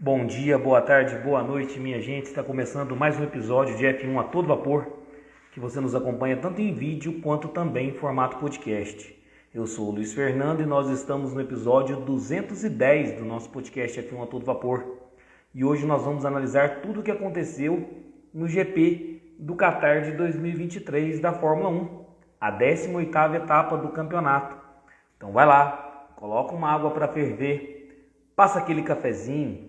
Bom dia, boa tarde, boa noite, minha gente. Está começando mais um episódio de F1 a todo vapor, que você nos acompanha tanto em vídeo quanto também em formato podcast. Eu sou o Luiz Fernando e nós estamos no episódio 210 do nosso podcast F1 a todo vapor. E hoje nós vamos analisar tudo o que aconteceu no GP do Qatar de 2023 da Fórmula 1, a 18ª etapa do campeonato. Então vai lá, coloca uma água para ferver, passa aquele cafezinho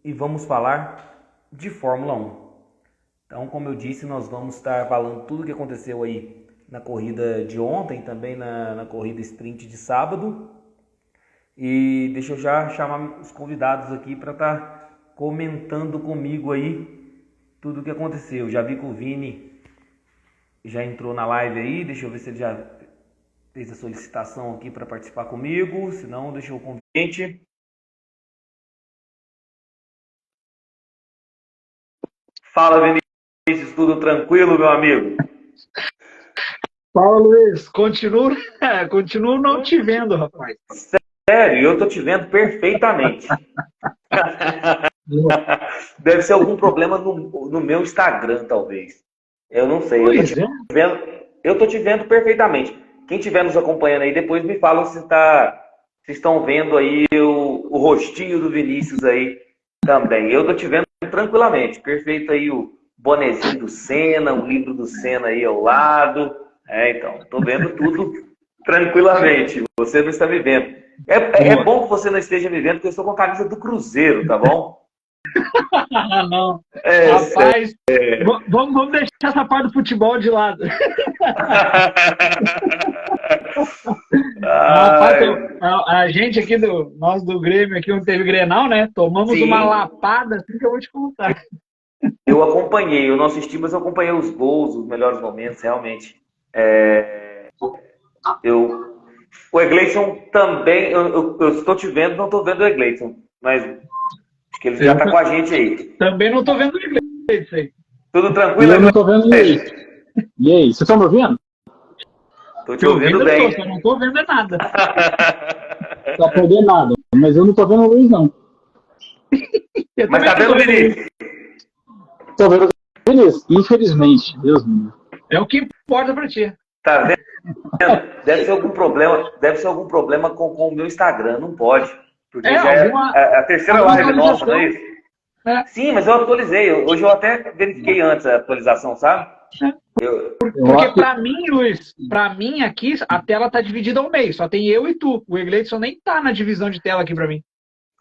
e vamos falar de Fórmula 1. Então, como eu disse, nós vamos estar falando tudo o que aconteceu aí na corrida de ontem, também na corrida sprint de sábado. E deixa eu já chamar os convidados aqui para estar comentando comigo aí tudo o que aconteceu. Já vi que o Vini já entrou na live aí, deixa eu ver se ele já fez a solicitação aqui para participar comigo, se não, deixa eu convite. Fala, Vinícius, tudo tranquilo, meu amigo? Fala, Luiz. Continuo não te vendo, rapaz. Sério, eu tô te vendo perfeitamente. Deve ser algum problema no meu Instagram, talvez. Eu não sei. Eu tô te vendo perfeitamente. Quem estiver nos acompanhando aí, depois me falam se estão vendo aí o rostinho do Vinícius aí também. Eu tô te vendo tranquilamente. Perfeito aí o bonezinho do Senna, o livro do Senna aí ao lado. Então, tô vendo tudo tranquilamente. Você não está me vendo. É bom que você não esteja me vendo, porque eu estou com a camisa do Cruzeiro, tá bom? Não. Rapaz, vamos deixar essa parte do futebol de lado. Rapaz, a gente aqui, nós do Grêmio, aqui onde teve Grenal, né? Tomamos uma lapada, assim que eu vou te contar. Eu acompanhei, eu não assisti, mas eu acompanhei os gols, os melhores momentos, realmente. O Egleison também, eu estou te vendo, não estou vendo o Egleison, mas acho que ele já está com a gente aí. Também não estou vendo o Egleison aí. Tudo tranquilo? Eu não estou vendo isso. E aí, vocês estão me ouvindo? Estou te ouvindo bem. Eu não estou vendo nada. Não tá perdendo nada, mas eu não estou vendo o Luiz, não. Mas está vendo o Vinícius? Estou vendo o Vinícius, infelizmente. Deus me livre. É o que importa para ti. Tá vendo? Deve ser algum problema com o meu Instagram, não pode. Porque já é a terceira live nossa, não é isso? Sim, mas eu atualizei. Hoje eu até verifiquei antes a atualização, sabe? Porque para mim, Luiz, para mim aqui, a tela tá dividida ao meio. Só tem eu e tu. O Egleison nem tá na divisão de tela aqui para mim.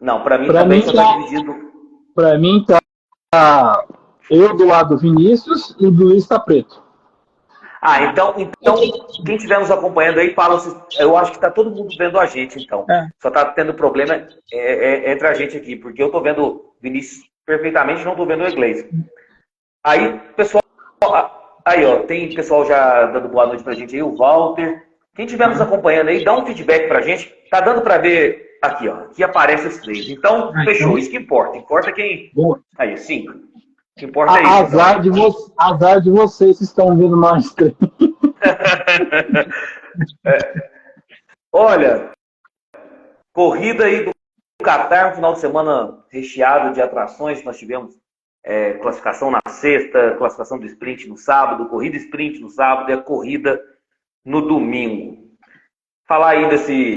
Não, para mim também só tá dividido. Para mim tá eu do lado do Vinícius e o Luiz tá preto. Então, quem estiver nos acompanhando aí, fala se. Eu acho que tá todo mundo vendo a gente, então. Só tá tendo problema entre a gente aqui, porque eu tô vendo o Vinícius perfeitamente, não tô vendo o Egleison. Aí, pessoal. Aí, ó, tem pessoal já dando boa noite pra gente aí, o Walter. Quem estiver nos acompanhando aí, dá um feedback pra gente. Tá dando pra ver aqui, ó. Aqui aparece os três. Então, fechou. Isso que importa. Importa quem. Boa. Aí, 5. O que importa é isso. Azar de vocês que estão vendo nós três. Olha, corrida aí do Qatar, um final de semana recheado de atrações. Nós tivemos classificação na sexta, classificação do sprint no sábado, corrida sprint no sábado e a corrida no domingo. Falar aí de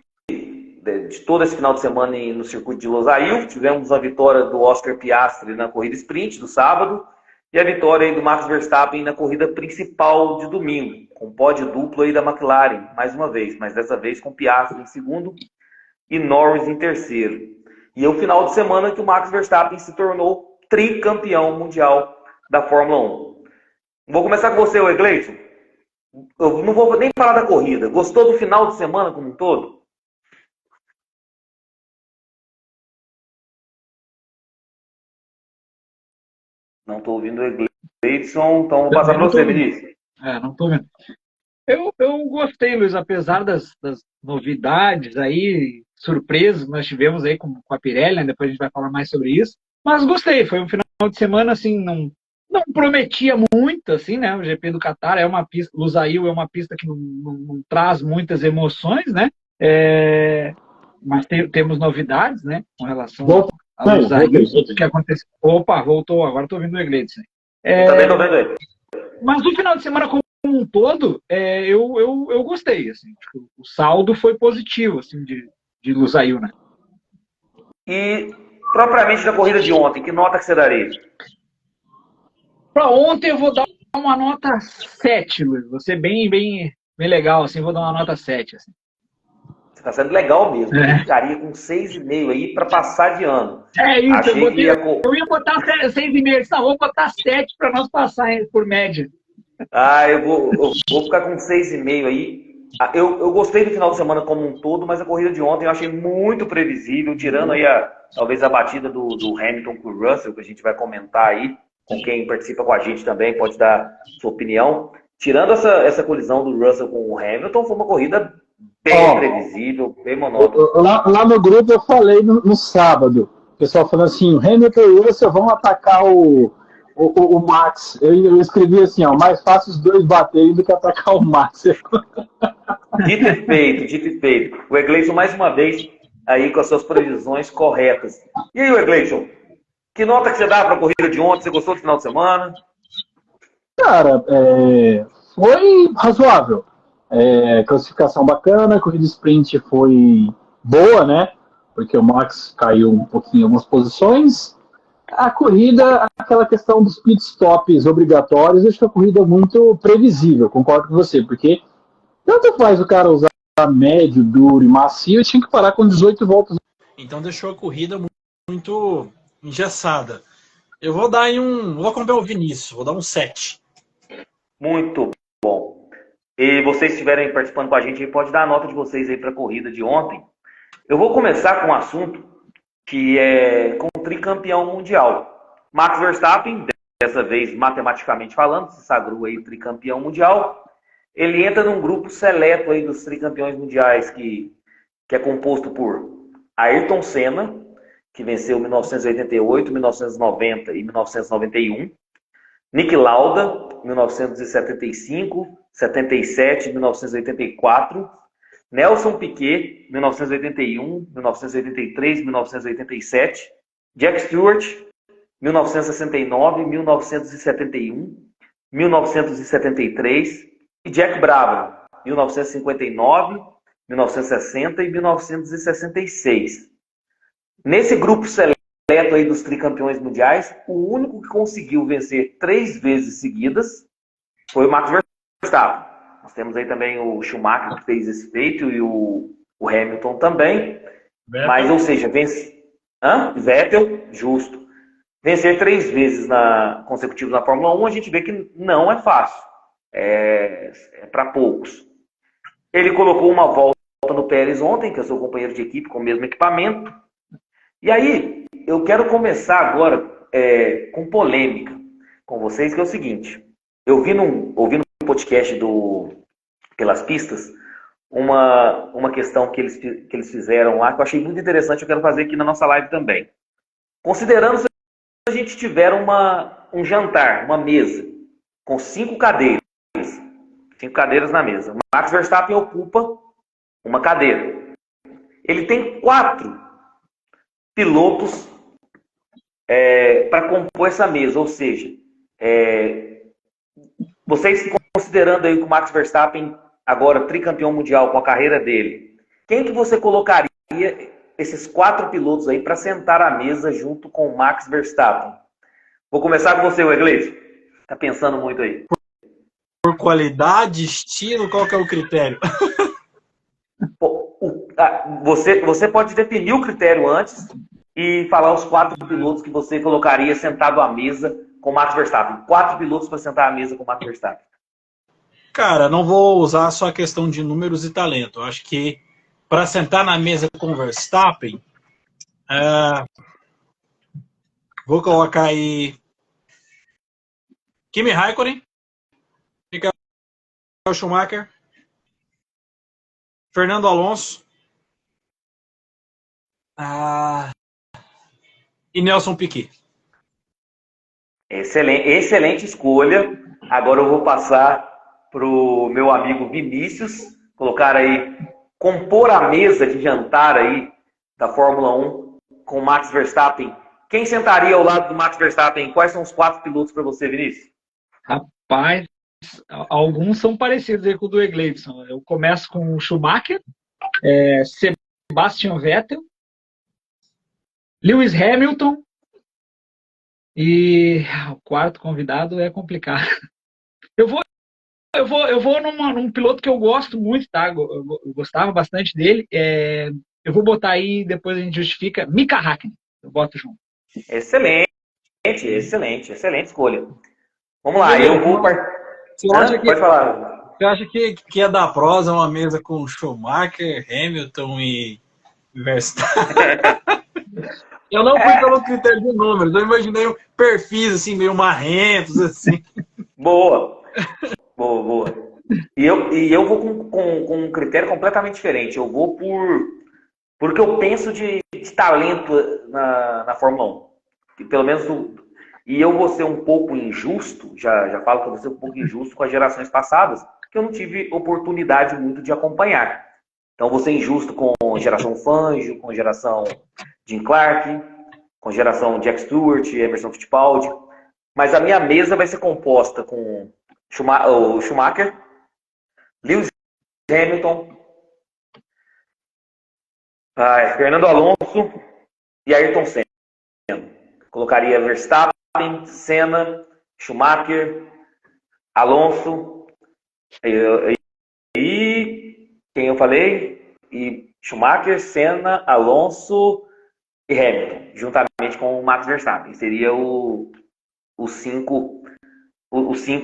todo esse final de semana no circuito de Losail. Tivemos a vitória do Oscar Piastri na corrida sprint do sábado e a vitória aí do Max Verstappen na corrida principal de domingo, com pódio duplo aí da McLaren, mais uma vez, mas dessa vez com Piastri em segundo e Norris em terceiro. E é o final de semana que o Max Verstappen se tornou tricampeão mundial da Fórmula 1. Vou começar com você, Egleison. Eu não vou nem falar da corrida. Gostou do final de semana como um todo? Não estou ouvindo o Egleison, então vou passar para você, Vinícius. Não estou vendo. Eu gostei, Luiz, apesar das novidades aí, surpresas que nós tivemos aí com a Pirelli, né? Depois a gente vai falar mais sobre isso. Mas gostei, foi um final de semana, assim, não prometia muito, assim, né? O GP do Qatar é uma pista, Losail é uma pista que não traz muitas emoções, né? Mas temos novidades, né? Com relação a luz aí, o que aconteceu. Opa, voltou, agora estou ouvindo o Egleidson. Eu também estou vendo ele. Mas no final de semana como um todo, eu gostei, assim, tipo, o saldo foi positivo, assim, de Lusail, né? E, propriamente da corrida de ontem, que nota que você daria? Para ontem eu vou dar uma nota 7, Luiz. Vou ser bem legal, assim, vou dar uma nota 7. Assim. Você está sendo legal mesmo. Eu ficaria com 6,5 aí para passar de ano. É isso, Achei eu ia botar 6,5. Não, vou botar 7 para nós passar por média. Eu vou ficar com 6,5 aí. Eu gostei do final de semana como um todo, mas a corrida de ontem eu achei muito previsível, tirando aí talvez a batida do Hamilton com o Russell, que a gente vai comentar aí, com quem participa com a gente também, pode dar sua opinião. Tirando essa colisão do Russell com o Hamilton, foi uma corrida bem previsível, bem monótona. Lá no grupo eu falei no sábado, o pessoal falando assim, o Hamilton e o Russell vão atacar o Max. Eu escrevi assim, ó, mais fácil os dois baterem do que atacar o Max. Dito e feito. O Egleison, mais uma vez, aí com as suas previsões corretas. E aí, Egleison, que nota que você dá para a corrida de ontem? Você gostou do final de semana? Cara, foi razoável. Classificação bacana, a corrida sprint foi boa, né? Porque o Max caiu um pouquinho em algumas posições. A corrida, aquela questão dos pit stops obrigatórios, eu acho que a corrida é muito previsível, concordo com você, porque tanto faz o cara usar médio, duro e macio, tinha que parar com 18 voltas. Então deixou a corrida muito engessada. Eu vou dar vou acompanhar o Vinícius, vou dar um 7. Muito bom. E vocês estiverem participando com a gente, pode dar a nota de vocês aí para a corrida de ontem. Eu vou começar com um assunto que é com o tricampeão mundial. Max Verstappen, dessa vez matematicamente falando, se sagrou aí tricampeão mundial. Ele entra num grupo seleto aí dos tricampeões mundiais que é composto por Ayrton Senna, que venceu 1988, 1990 e 1991. Niki Lauda, 1975, 77 e 1984. Nelson Piquet, 1981, 1983, 1987. Jack Stewart, 1969, 1971, 1973. E Jack Brabham, 1959, 1960 e 1966. Nesse grupo seleto aí dos tricampeões mundiais, o único que conseguiu vencer 3 vezes seguidas foi o Max Verstappen. Nós temos aí também o Schumacher, que fez esse feito, e o Hamilton também. Vettel. Mas, ou seja, Vettel, justo. Vencer 3 vezes consecutivos na Fórmula 1, a gente vê que não é fácil. É para poucos. Ele colocou uma volta no Pérez ontem, que é seu companheiro de equipe, com o mesmo equipamento. E aí, eu quero começar agora com polêmica com vocês, que é o seguinte. Eu ouvi no podcast do Pelas Pistas uma questão que eles fizeram lá, que eu achei muito interessante, eu quero fazer aqui na nossa live também. Considerando se a gente tiver um jantar, uma mesa, com 5 cadeiras, 5 cadeiras na mesa. O Max Verstappen ocupa uma cadeira. Ele tem 4 pilotos para compor essa mesa, ou seja, vocês considerando aí que o Max Verstappen agora tricampeão mundial com a carreira dele, quem que você colocaria esses 4 pilotos aí para sentar à mesa junto com o Max Verstappen? Vou começar com você, Egleison. Tá pensando muito aí. Por qualidade, estilo, qual que é o critério? Você pode definir o critério antes e falar os 4 pilotos que você colocaria sentado à mesa com o Max Verstappen. 4 pilotos para sentar à mesa com o Max Verstappen. Cara, não vou usar só a questão de números e talento. Eu acho que para sentar na mesa com o Verstappen, vou colocar aí Kimi Raikkonen, Michael Schumacher, Fernando Alonso e Nelson Piquet. Excelente escolha. Agora eu vou passar para o meu amigo Vinícius, compor a mesa de jantar aí da Fórmula 1 com o Max Verstappen. Quem sentaria ao lado do Max Verstappen? Quais são os 4 pilotos para você, Vinícius? Rapaz, alguns são parecidos aí com o do Egleidson. Eu começo com o Schumacher, Sebastian Vettel, Lewis Hamilton e o quarto convidado é complicado. Eu vou num piloto que eu gosto muito, tá? Eu gostava bastante dele. Eu vou botar aí, depois a gente justifica, Mika Hakkinen. Eu boto junto. Excelente escolha. Vamos lá, eu vou... Pode falar. Você acha que é da prosa uma mesa com Schumacher, Hamilton e Verstappen? Eu não fui pelo critério de números, eu imaginei perfis assim, meio marrentos, assim. Boa. E eu vou com um critério completamente diferente. Eu vou porque eu penso de talento na Fórmula 1. Pelo menos e eu vou ser um pouco injusto, já falo que eu vou ser um pouco injusto com as gerações passadas, que eu não tive oportunidade muito de acompanhar. Então vou ser injusto com a geração Fangio, com a geração Jim Clark, com a geração Jack Stewart, Emerson Fittipaldi. Mas a minha mesa vai ser composta com o Schumacher, Lewis Hamilton, Fernando Alonso e Ayrton Senna. Colocaria Verstappen, Senna, Schumacher, Alonso e quem eu falei? E Schumacher, Senna, Alonso e Hamilton, juntamente com o Max Verstappen. Seria os cinco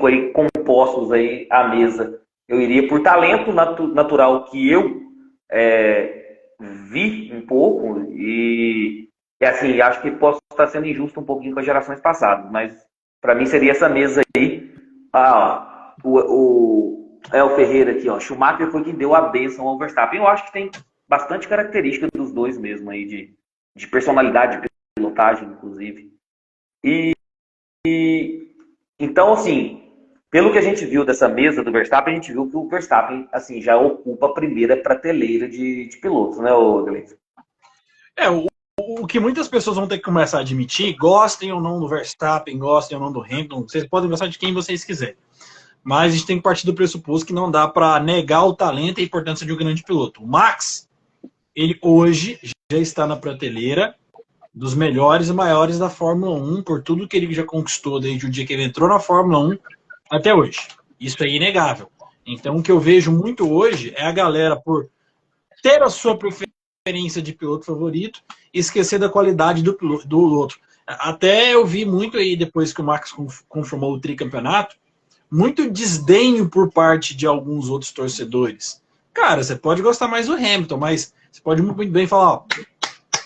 aí compostos aí à mesa. Eu iria por talento natural que eu vi um pouco e assim, acho que posso estar sendo injusto um pouquinho com as gerações passadas, mas para mim seria essa mesa aí. O El Ferreira aqui, ó, Schumacher foi quem deu a bênção ao Verstappen. Eu acho que tem bastante característica dos dois mesmo aí, de personalidade, de pilotagem, inclusive. Então, assim, pelo que a gente viu dessa mesa do Verstappen, a gente viu que o Verstappen, assim, já ocupa a primeira prateleira de pilotos, né, Gleison? O que muitas pessoas vão ter que começar a admitir, gostem ou não do Verstappen, gostem ou não do Hamilton, vocês podem gostar de quem vocês quiserem. Mas a gente tem que partir do pressuposto que não dá para negar o talento e a importância de um grande piloto. O Max, ele hoje já está na prateleira dos melhores e maiores da Fórmula 1, por tudo que ele já conquistou desde o dia que ele entrou na Fórmula 1 até hoje. Isso é inegável. Então, o que eu vejo muito hoje é a galera, por ter a sua preferência de piloto favorito, e esquecer da qualidade do outro. Até eu vi muito aí, depois que o Max confirmou o tricampeonato, muito desdenho por parte de alguns outros torcedores. Cara, você pode gostar mais do Hamilton, mas você pode muito bem falar, ó,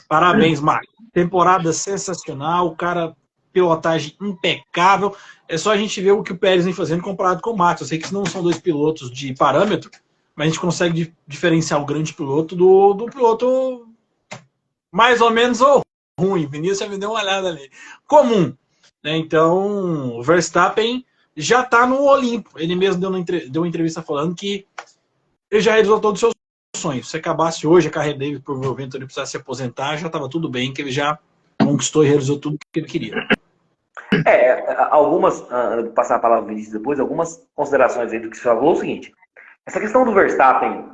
parabéns, Max. Temporada sensacional, cara, pilotagem impecável. É só a gente ver o que o Pérez vem fazendo comparado com o Max. Eu sei que não são dois pilotos de parâmetro, mas a gente consegue diferenciar o grande piloto do piloto mais ou menos ou ruim. Vinícius já me deu uma olhada ali. Comum. Né? Então, o Verstappen já está no Olimpo. Ele mesmo deu uma entrevista falando que ele já realizou todos os seus sonhos. Se acabasse hoje a carreira dele, provavelmente ele precisasse se aposentar, já estava tudo bem, que ele já conquistou e realizou tudo que ele queria. Passar a palavra ao Vinícius depois, algumas considerações aí do que você falou, é o seguinte, essa questão do Verstappen,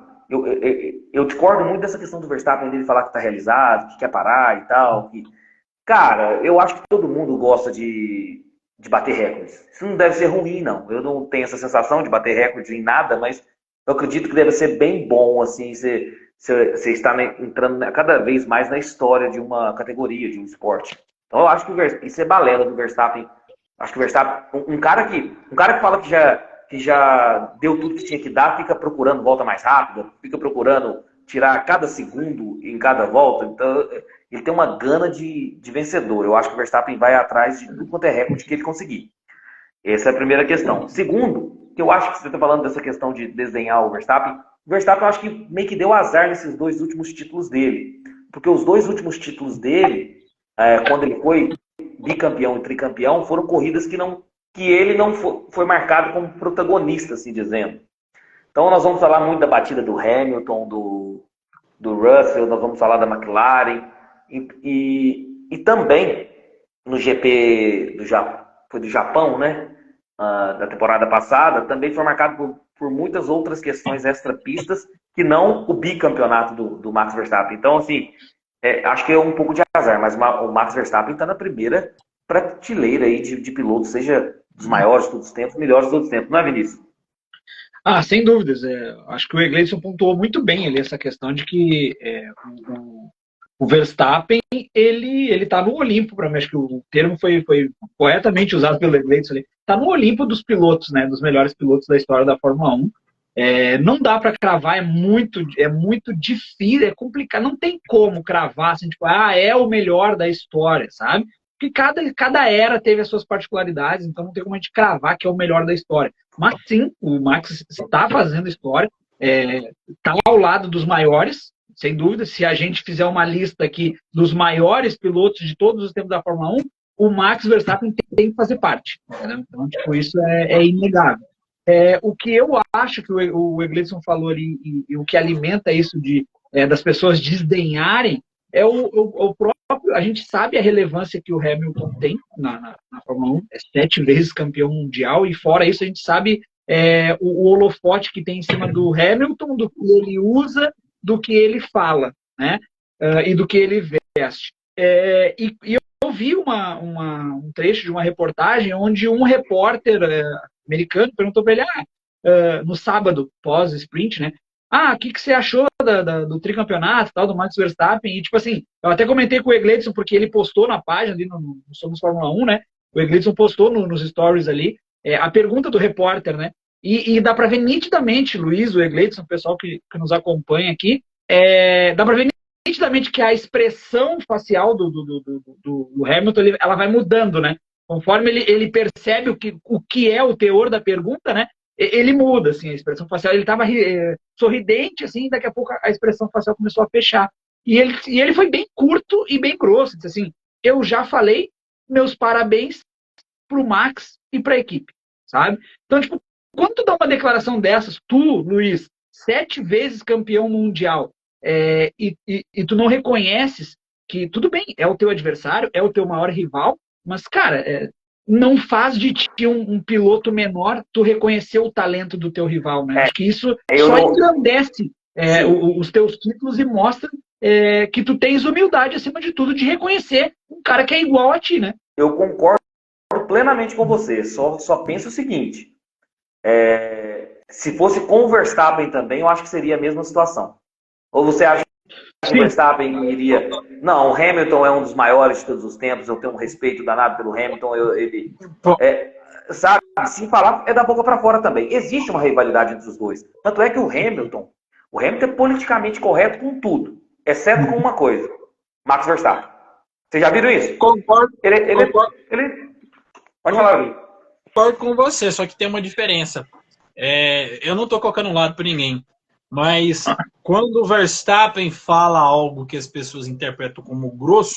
eu discordo muito dessa questão do Verstappen, dele falar que está realizado, que quer parar e tal. Cara, eu acho que todo mundo gosta de bater recordes. Isso não deve ser ruim, não. Eu não tenho essa sensação de bater recordes em nada, mas eu acredito que deve ser bem bom, assim, você está entrando cada vez mais na história de uma categoria, de um esporte. Então eu acho que isso é balela do Verstappen. Acho que o Verstappen, um cara que fala que já deu tudo que tinha que dar, fica procurando volta mais rápida, fica procurando tirar cada segundo em cada volta. Então, ele tem uma gana de vencedor. Eu acho que o Verstappen vai atrás de tudo quanto é recorde que ele conseguir. Essa é a primeira questão. Segundo, que eu acho que você está falando dessa questão de desdenhar o Verstappen eu acho que meio que deu azar nesses 2 últimos títulos dele. Porque os 2 últimos títulos dele, quando ele foi bicampeão e tricampeão, foram corridas que ele não foi marcado como protagonista, assim dizendo. Então nós vamos falar muito da batida do Hamilton, do Russell, nós vamos falar da McLaren, E também no GP do Japão, né? Da temporada passada, também foi marcado por muitas outras questões extra-pistas que não o bicampeonato do Max Verstappen. Então, assim, acho que é um pouco de azar, mas o Max Verstappen está na primeira prateleira aí de pilotos, seja dos maiores de todos os tempos, melhores de todos os tempos, não é, Vinícius? Sem dúvidas. Acho que o Egleison pontuou muito bem ali essa questão de que o Verstappen, ele tá no Olimpo, para mim, acho que o termo foi corretamente usado pelo Egleison ali, tá no Olimpo dos pilotos, né, dos melhores pilotos da história da Fórmula 1. Não dá para cravar, é muito difícil, é complicado, não tem como cravar, assim, tipo, é o melhor da história, sabe? Porque cada era teve as suas particularidades, então não tem como a gente cravar que é o melhor da história. Mas sim, o Max está fazendo história, está ao lado dos maiores, sem dúvida. Se a gente fizer uma lista aqui dos maiores pilotos de todos os tempos da Fórmula 1, o Max Verstappen tem que fazer parte. Entendeu? Então, tipo, isso é inegável. O que eu acho que o Egleison falou ali, e o que alimenta isso das pessoas desdenharem, é o próprio. A gente sabe a relevância que o Hamilton tem na Fórmula 1, 7 vezes campeão mundial, e fora isso a gente sabe o holofote que tem em cima do Hamilton, do que ele usa, do que ele fala, né? E do que ele veste. E eu vi um trecho de uma reportagem onde um repórter americano perguntou para ele, no sábado, pós-sprint, né? O que você achou do tricampeonato, tal, do Max Verstappen? E, tipo assim, eu até comentei com o Egleison, porque ele postou na página ali no Somos Fórmula 1, né? O Egleison postou nos stories ali a pergunta do repórter, né? E dá para ver nitidamente, Luiz, o Egleison, o pessoal que nos acompanha aqui, dá para ver nitidamente que a expressão facial do Hamilton, ela vai mudando, né? Conforme ele percebe o que é o teor da pergunta, né? Ele muda, assim, a expressão facial. Ele estava sorridente, assim, daqui a pouco a expressão facial começou a fechar. E ele foi bem curto e bem grosso. Disse assim, eu já falei, meus parabéns pro Max e pra equipe, sabe? Então, tipo, quando tu dá uma declaração dessas, tu, Luiz, 7 vezes campeão mundial, e tu não reconheces que, tudo bem, é o teu adversário, é o teu maior rival, mas, cara, não faz de ti um piloto menor tu reconhecer o talento do teu rival, né? Acho que isso só engrandece os teus títulos e mostra que tu tens humildade, acima de tudo, de reconhecer um cara que é igual a ti, né? Eu concordo plenamente com você, só penso o seguinte, se fosse com o Verstappen também, eu acho que seria a mesma situação. Ou você acha que o Verstappen iria... Não, o Hamilton é um dos maiores de todos os tempos, eu tenho um respeito danado pelo Hamilton, sabe, sem falar, é da boca para fora também. Existe uma rivalidade entre os dois. Tanto é que o Hamilton é politicamente correto com tudo, exceto com uma coisa, Max Verstappen. Vocês já viram isso? Concordo. Pode falar, Luiz. Concordo com você, só que tem uma diferença. Eu não estou colocando um lado para ninguém, mas quando o Verstappen fala algo que as pessoas interpretam como grosso,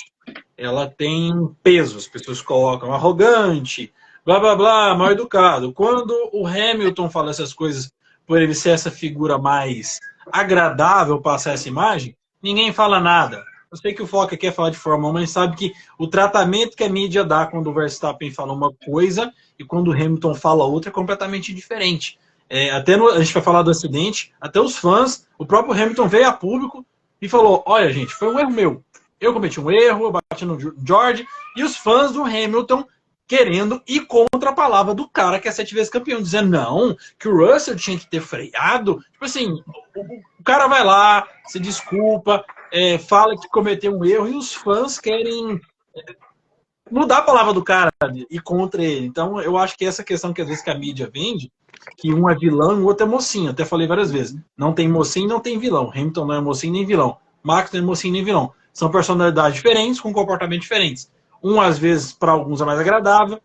ela tem peso. As pessoas colocam arrogante, blá blá blá, mal educado. Quando o Hamilton fala essas coisas, por ele ser essa figura mais agradável, passar essa imagem, ninguém fala nada. Eu sei que o foco aqui é falar de Fórmula 1, mas sabe que o tratamento que a mídia dá quando o Verstappen fala uma coisa e quando o Hamilton fala outra é completamente diferente. A gente vai falar do acidente, até os fãs, o próprio Hamilton veio a público e falou, olha gente, foi um erro meu. Eu cometi um erro, eu bati no George, e os fãs do Hamilton querendo ir contra a palavra do cara que é 7 vezes campeão, dizendo não, que o Russell tinha que ter freado. Tipo assim, o cara vai lá, se desculpa, fala que cometeu um erro, e os fãs querem mudar a palavra do cara e contra ele. Então, eu acho que essa questão que às vezes que a mídia vende, que um é vilão e o outro é mocinho. Até falei várias vezes. Não tem mocinho e não tem vilão. Hamilton não é mocinho nem vilão. Max não é mocinho nem vilão. São personalidades diferentes, com comportamentos diferentes. Um, às vezes, para alguns é mais agradável,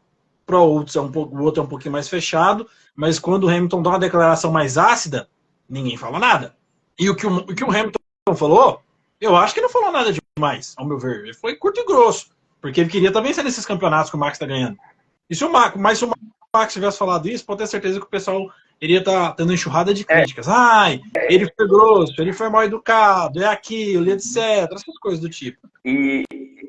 para outros o outro é um pouquinho mais fechado, mas quando o Hamilton dá uma declaração mais ácida, ninguém fala nada. E o que o Hamilton falou, eu acho que não falou nada demais, ao meu ver. Ele foi curto e grosso, porque ele queria também ser nesses campeonatos que o Max está ganhando. Mas se o Max tivesse falado isso, pode ter certeza que o pessoal ele ia estar tendo enxurrada de críticas. Ai, ele foi grosso, ele foi mal educado, é aquilo, etc. Essas coisas do tipo.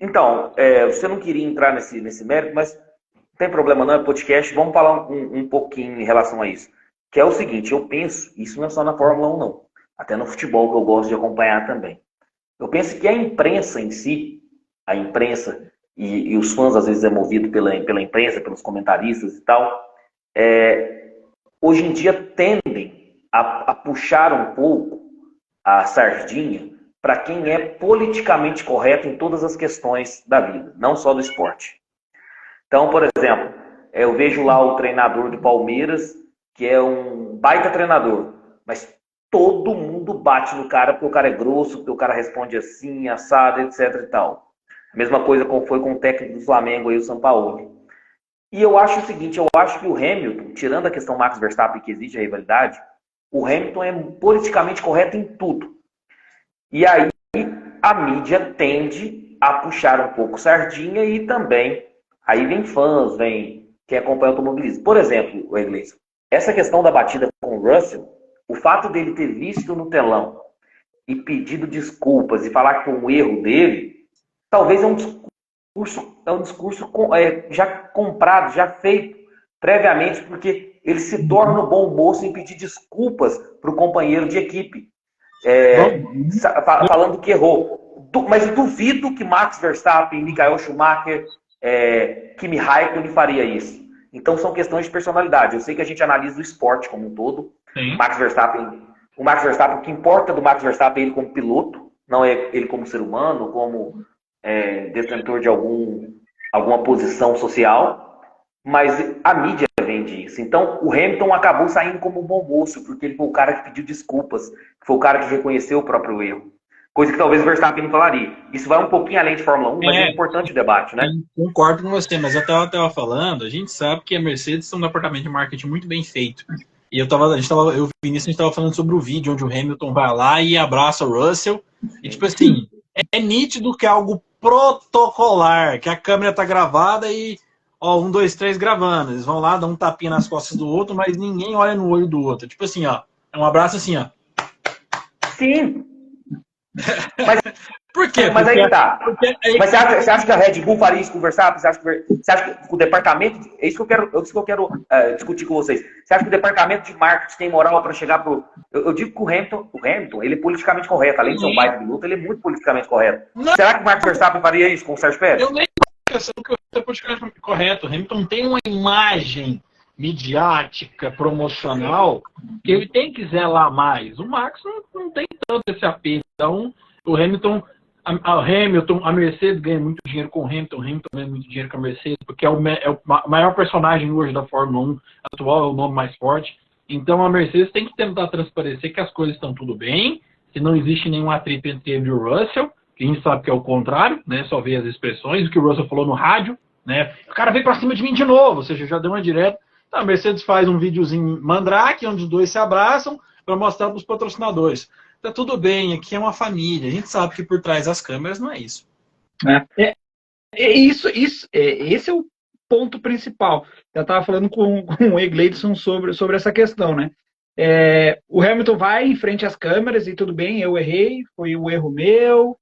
Então, você não queria entrar nesse mérito, mas não tem problema não, é podcast. Vamos falar um pouquinho em relação a isso. Que é o seguinte, eu penso, isso não é só na Fórmula 1 não, até no futebol que eu gosto de acompanhar também. Eu penso que a imprensa em si, a imprensa, e os fãs às vezes é movido pela imprensa, pelos comentaristas e tal, hoje em dia tendem a puxar um pouco a sardinha para quem é politicamente correto em todas as questões da vida, não só do esporte. Então, por exemplo, eu vejo lá o treinador do Palmeiras, que é um baita treinador, mas todo mundo bate no cara porque o cara é grosso, porque o cara responde assim, assado, etc e tal. A mesma coisa como foi com o técnico do Flamengo aí, o Sampaoli. E eu acho o seguinte, eu acho que o Hamilton, tirando a questão Max Verstappen, que existe a rivalidade, o Hamilton é politicamente correto em tudo. E aí a mídia tende a puxar um pouco sardinha e também, aí vem fãs, vem quem acompanha o automobilismo. Por exemplo, o Iglesias, essa questão da batida com o Russell, o fato dele ter visto no telão e pedido desculpas e falar que foi um erro dele, talvez é um discurso já comprado, já feito previamente, porque ele se torna um bom moço em pedir desculpas para o companheiro de equipe, falando que errou. Mas duvido que Max Verstappen, Michael Schumacher, Kimi Raikkonen faria isso. Então são questões de personalidade. Eu sei que a gente analisa o esporte como um todo. O Max Verstappen, o que importa do Max Verstappen é ele como piloto, não é ele como ser humano, como detentor de alguma posição social, mas a mídia vende isso. Então o Hamilton acabou saindo como um bom moço, porque ele foi o cara que pediu desculpas, foi o cara que reconheceu o próprio erro. Coisa que talvez o Verstappen não falaria. Isso vai um pouquinho além de Fórmula 1, mas é importante o debate, né? Concordo com você, mas eu estava falando, a gente sabe que a Mercedes tem um departamento de marketing muito bem feito. E eu e o Vinícius estava falando sobre o vídeo onde o Hamilton vai lá e abraça o Russell. E tipo assim, é nítido que é algo protocolar, que a câmera tá gravada e 1, 2, 3 gravando. Eles vão lá, dão um tapinha nas costas do outro, mas ninguém olha no olho do outro. Tipo assim, ó, é um abraço assim, ó. Sim. Mas, por quê? Mas aí tá. Mas você acha que a Red Bull faria isso com o Verstappen? Você acha que o departamento... É isso que eu quero discutir com vocês. Você acha que o departamento de marketing tem moral para chegar pro... Eu digo que o Hamilton, ele é politicamente correto. Além de ser um baita piloto, ele é muito politicamente correto. Não. Será que o Max Verstappen faria isso com o Sérgio Pérez? Eu nem acho que é politicamente correto. O Hamilton tem uma imagem midiática, promocional, que ele tem que zelar mais. O Max não tem tanto esse apelo. Então, o Hamilton, a Mercedes ganha muito dinheiro com o Hamilton ganha muito dinheiro com a Mercedes, porque é o maior personagem hoje da Fórmula 1 atual, é o nome mais forte. Então, a Mercedes tem que tentar transparecer que as coisas estão tudo bem, que não existe nenhum atrito entre ele e o Russell, que a gente sabe que é o contrário, né? Só vê as expressões, o que o Russell falou no rádio, né? O cara veio pra cima de mim de novo, ou seja, já deu uma direta. Então, a Mercedes faz um videozinho mandrake, onde os dois se abraçam, para mostrar para os patrocinadores. Tá tudo bem, aqui é uma família. A gente sabe que por trás das câmeras não é isso. Esse é o ponto principal. Eu estava falando com o Egleidson sobre essa questão, né? O Hamilton vai em frente às câmeras e tudo bem, eu errei, foi um erro meu,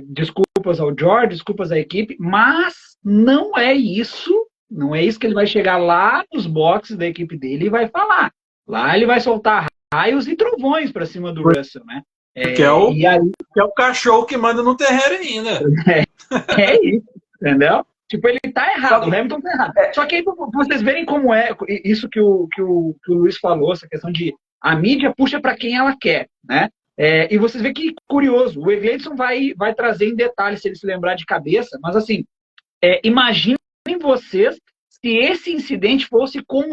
desculpas ao George, desculpas à equipe, mas não é isso que ele vai chegar lá nos boxes da equipe dele e vai falar. Lá ele vai soltar raios e trovões para cima do Russell, né? Que é o cachorro que manda no terreiro ainda. É isso, entendeu? Tipo, ele tá errado, o Hamilton tá errado. Só que aí vocês verem como é isso que o Luiz falou, essa questão de a mídia puxa para quem ela quer, né? E vocês veem que curioso, o Egleidson vai trazer em detalhes se ele se lembrar de cabeça, mas assim, imaginem vocês se esse incidente fosse com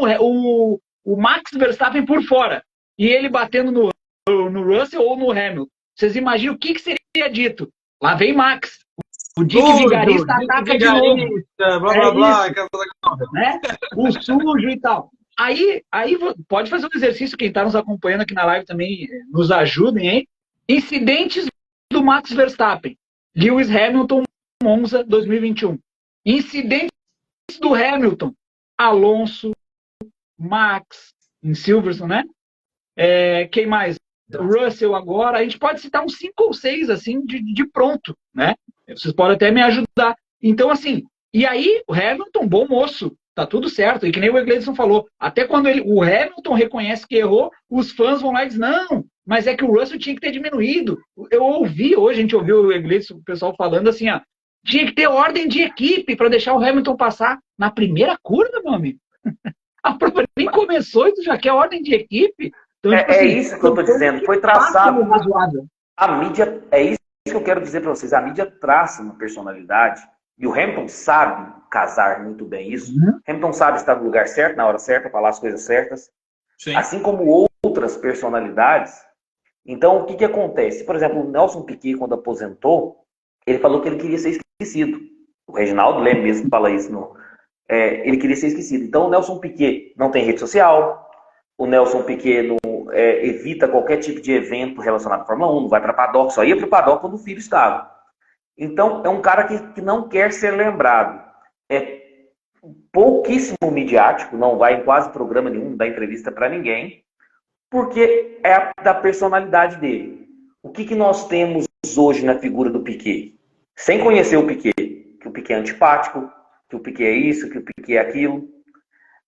o Max Verstappen por fora e ele batendo no Russell ou no Hamilton. Vocês imaginam o que seria dito? Lá vem Max. O Dick Vigarista ataca de novo. Blá, blá, blá, né? O sujo e tal. Aí pode fazer um exercício, quem está nos acompanhando aqui na live também, nos ajudem, hein? Incidentes do Max Verstappen. Lewis Hamilton, Monza, 2021. Incidentes do Hamilton. Alonso, Max, em Silverstone, né? Quem mais? O Russell agora. A gente pode citar uns 5 ou 6, assim, de pronto, né? Vocês podem até me ajudar. Então, assim, e aí o Hamilton, bom moço, tá tudo certo. E que nem o Egleison falou, até quando o Hamilton reconhece que errou, os fãs vão lá e dizem, não, mas é que o Russell tinha que ter diminuído. Eu ouvi hoje, a gente ouviu o Egleison, o pessoal falando assim, ó, tinha que ter ordem de equipe para deixar o Hamilton passar na primeira curva, meu amigo. A prova nem começou e tu já quer ordem de equipe? Então, tipo assim, isso que eu tô dizendo, foi traçado. A mídia, é isso que eu quero dizer para vocês, a mídia traça uma personalidade, e o Hamilton sabe casar muito bem isso. Hamilton sabe estar no lugar certo, na hora certa, falar as coisas certas. Sim. Assim como outras personalidades. Então, o que acontece? Por exemplo, o Nelson Piquet, quando aposentou, ele falou que ele queria ser esquecido. O Reginaldo Leme mesmo fala isso. Ele queria ser esquecido. Então, o Nelson Piquet não tem rede social, o Nelson Piquet evita qualquer tipo de evento relacionado à Fórmula 1, não vai para paddock, só ia para o paddock quando o filho estava. Então, é um cara que não quer ser lembrado. É pouquíssimo midiático, não vai em quase programa nenhum, não dá entrevista para ninguém, porque é da personalidade dele. O que nós temos hoje na figura do Piquet? Sem conhecer o Piquet, que o Piquet é antipático, que o Piquet é isso, que o Piquet é aquilo.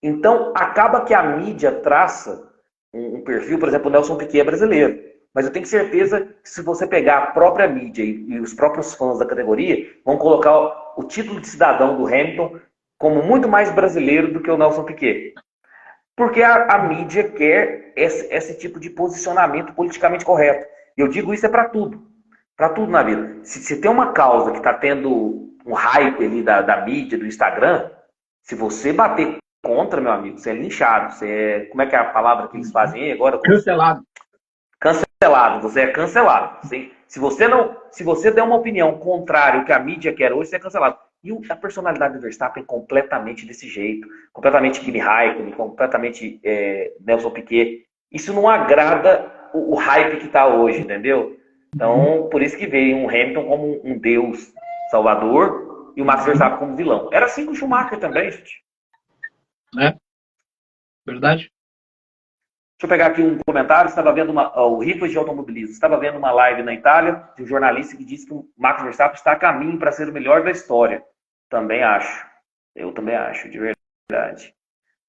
Então, acaba que a mídia traça um perfil, por exemplo, o Nelson Piquet é brasileiro. Mas eu tenho certeza que se você pegar a própria mídia e os próprios fãs da categoria, vão colocar o título de cidadão do Hamilton como muito mais brasileiro do que o Nelson Piquet. Porque a mídia quer esse tipo de posicionamento politicamente correto. E eu digo isso para tudo. Para tudo na vida. Se tem uma causa que está tendo um hype ali da mídia, do Instagram, se você bater contra, meu amigo, você é linchado. Como é que é a palavra que eles fazem aí agora? Cancelado. Cancelado, você é cancelado. Se você der uma opinião contrária ao que a mídia quer hoje, você é cancelado. E a personalidade do Verstappen é completamente desse jeito. Completamente Kimi Raikkonen, completamente Nelson Piquet. Isso não agrada o hype que está hoje, entendeu? Então, por isso que veio um Hamilton como um deus salvador e o Max Verstappen como vilão. Era assim com o Schumacher também, gente. Verdade. Deixa eu pegar aqui um comentário. Estava vendo o Rifas de Automobilismo. Estava vendo uma live na Itália de um jornalista que disse que o Max Verstappen está a caminho para ser o melhor da história. Também acho. Eu também acho, de verdade.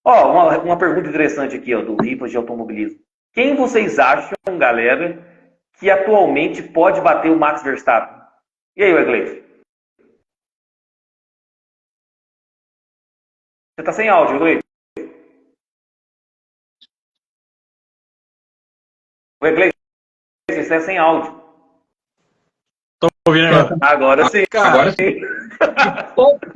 Uma pergunta interessante aqui, do Rifas de Automobilismo. Quem vocês acham, galera, que atualmente pode bater o Max Verstappen? E aí, Wegley? Você está sem áudio, Wegley? Wegley, você está sem áudio. Tô ouvindo agora. Agora sim. Cara, agora sim.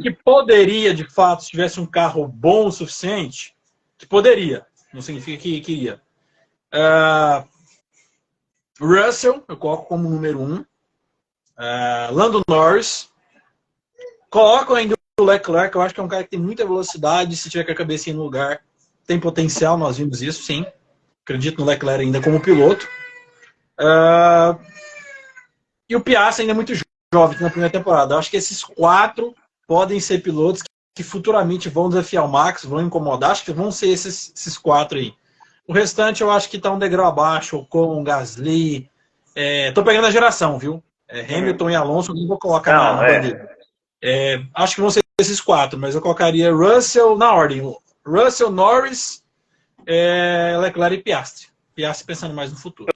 Que poderia, de fato, se tivesse um carro bom o suficiente, que poderia, não significa que queria. Russell, eu coloco como número 1. Lando Norris. Coloco ainda o Leclerc, eu acho que é um cara que tem muita velocidade, se tiver com a cabecinha no lugar, tem potencial, nós vimos isso, sim. Acredito no Leclerc ainda como piloto. E o Piastri ainda é muito jovem na primeira temporada. Eu acho que esses 4 podem ser pilotos que futuramente vão desafiar o Max, vão incomodar. Acho que vão ser esses 4 aí. O restante eu acho que está um degrau abaixo, Ocon, Gasly. Tô pegando a geração, viu? Hamilton e Alonso, eu não vou colocar na bandeira. Acho que vão ser esses 4, mas eu colocaria Russell na ordem. Russell, Norris, Leclerc e Piastri. Piastri pensando mais no futuro.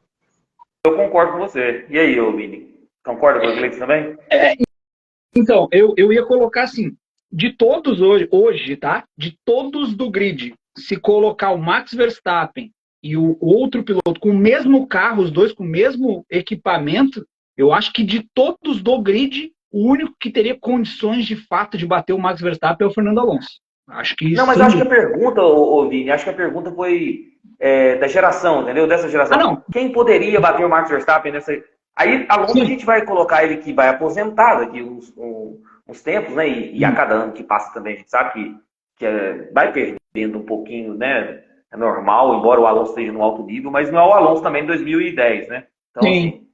Eu concordo com você. E aí, Vini? Concorda com o Gleice também? Então, eu ia colocar assim, de todos hoje, tá? De todos do grid, se colocar o Max Verstappen e o outro piloto com o mesmo carro, os dois com o mesmo equipamento, eu acho que de todos do grid, o único que teria condições de fato de bater o Max Verstappen é o Fernando Alonso. Acho que não, mas acho que a pergunta, Vini, acho que a pergunta foi da geração, entendeu? Dessa geração. Não. Quem poderia bater o Max Verstappen nessa... Aí, Alonso, sim, a gente vai colocar ele que vai aposentar daqui uns tempos, né? E a cada ano que passa também, a gente sabe que vai perdendo um pouquinho, né? É normal, embora o Alonso esteja no alto nível, mas não é o Alonso também de 2010, né? Então, sim. Assim,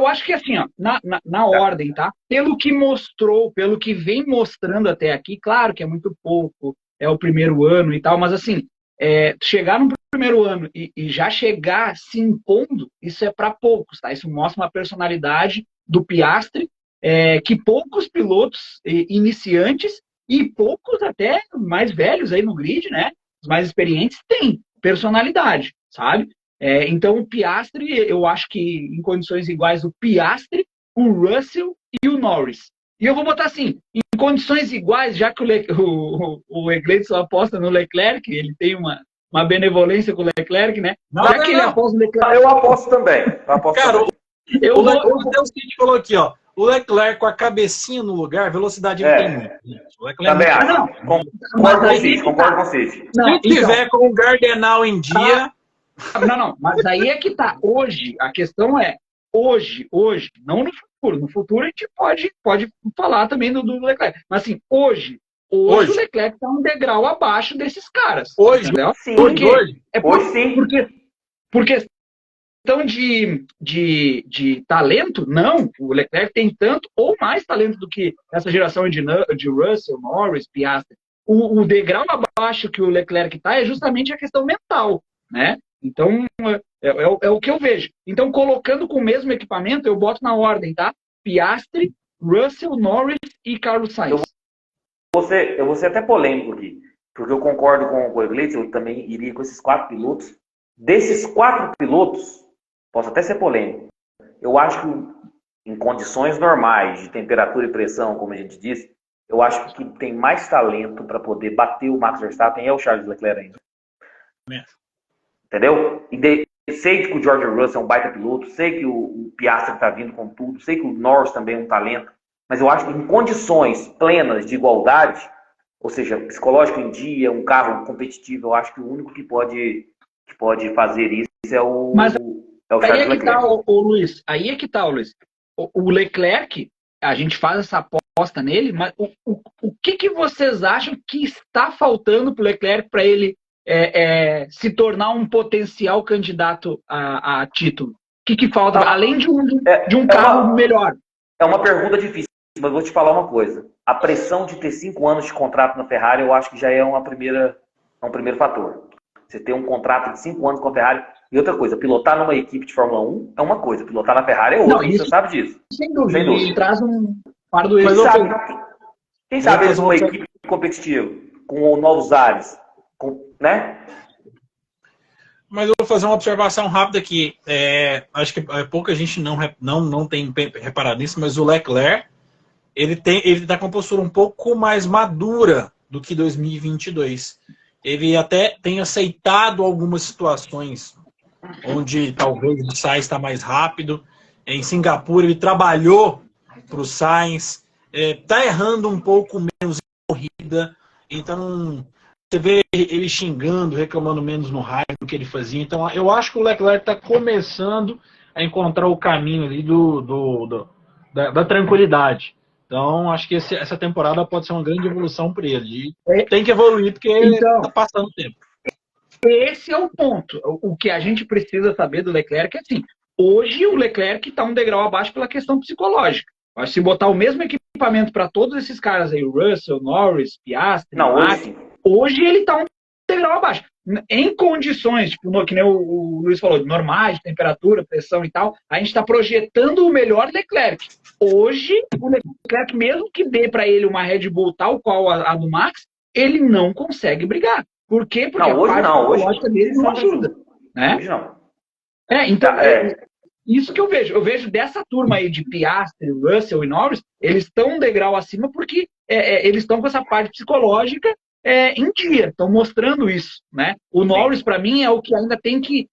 eu acho que assim, ó, na ordem, tá? Pelo que mostrou, pelo que vem mostrando até aqui, claro que é muito pouco, é o primeiro ano e tal, mas assim, chegar no primeiro ano e já chegar se impondo, isso é para poucos, tá? Isso mostra uma personalidade do Piastri, que poucos pilotos iniciantes e poucos até mais velhos aí no grid, né? Os mais experientes têm personalidade, sabe? Então o Piastri, eu acho que em condições iguais o Piastri, o Russell e o Norris. E eu vou botar assim, em condições iguais, já que o Leclerc só aposta no Leclerc, ele tem uma benevolência com o Leclerc, né? Ele aposta no Leclerc... Eu aposto também. Cara, o Leclerc falou aqui, ó. O Leclerc com a cabecinha no lugar, velocidade ele tem muito. O Leclerc também acho. Concordo com você. Se tiver com o Gardenal em dia... Não, mas aí é que tá. Hoje, a questão é, hoje, não no futuro. No futuro a gente pode falar também do Leclerc. Mas assim, hoje o Leclerc está um degrau abaixo desses caras. Hoje? Entendeu? Sim, hoje sim. Por questão de talento, não. O Leclerc tem tanto ou mais talento do que essa geração de Russell, Norris, Piastri. O degrau abaixo que o Leclerc está é justamente a questão mental, né? Então, é o que eu vejo. Então, colocando com o mesmo equipamento, eu boto na ordem, tá? Piastri, Russell, Norris e Carlos Sainz. Eu vou ser até polêmico aqui, porque eu concordo com o Iglesias, eu também iria com esses 4 pilotos. Desses 4 pilotos, posso até ser polêmico, eu acho que em condições normais, de temperatura e pressão, como a gente disse, eu acho que tem mais talento para poder bater o Max Verstappen é o Charles Leclerc ainda. Entendeu? Sei que o George Russell é um baita piloto, sei que o Piastri está vindo com tudo, sei que o Norris também é um talento, mas eu acho que em condições plenas de igualdade, ou seja, psicológico em dia, um carro competitivo, eu acho que o único que pode fazer isso é o Charles Leclerc. Luiz, aí é que tá, Luiz. O Leclerc, a gente faz essa aposta nele, mas o que vocês acham que está faltando para o Leclerc para ele se tornar um potencial candidato a título? O que falta, além de um carro melhor? É uma pergunta difícil, mas vou te falar uma coisa. A pressão de ter 5 anos de contrato na Ferrari, eu acho que já é um primeiro fator. Você ter um contrato de 5 anos com a Ferrari. E outra coisa, pilotar numa equipe de Fórmula 1 é uma coisa, pilotar na Ferrari é outra. Não, você sabe disso. Sem dúvida. E traz um par do Quem sabe eles uma equipe competitiva, com novos ares, né? Mas eu vou fazer uma observação rápida aqui. Acho que pouca gente não tem reparado nisso, mas o Leclerc, ele tá com uma postura um pouco mais madura do que 2022. Ele até tem aceitado algumas situações onde talvez o Sainz está mais rápido. Em Singapura ele trabalhou para o Sainz, está errando um pouco menos em corrida, então você vê ele xingando, reclamando menos no rádio do que ele fazia. Então eu acho que o Leclerc está começando a encontrar o caminho ali da tranquilidade. Então, acho que essa temporada pode ser uma grande evolução para ele. E tem que evoluir, porque ele está passando tempo. Esse é o ponto. O que a gente precisa saber do Leclerc é assim, hoje o Leclerc está um degrau abaixo pela questão psicológica. Mas se botar o mesmo equipamento para todos esses caras aí, o Russell, Norris, Piastri, Max, hoje ele está um degrau abaixo. Em condições, tipo, que nem o Luiz falou, normais, temperatura, pressão e tal, a gente está projetando o melhor Leclerc. Hoje, o Leclerc, mesmo que dê para ele uma Red Bull tal qual a do Max, ele não consegue brigar. Por quê? Porque a parte psicológica dele não ajuda. Né? Hoje não. Então, isso que eu vejo. Eu vejo dessa turma aí de Piastri, Russell e Norris, eles estão um degrau acima porque eles estão com essa parte psicológica em dia, estão mostrando isso, né? O Norris, para mim, é o que ainda tem que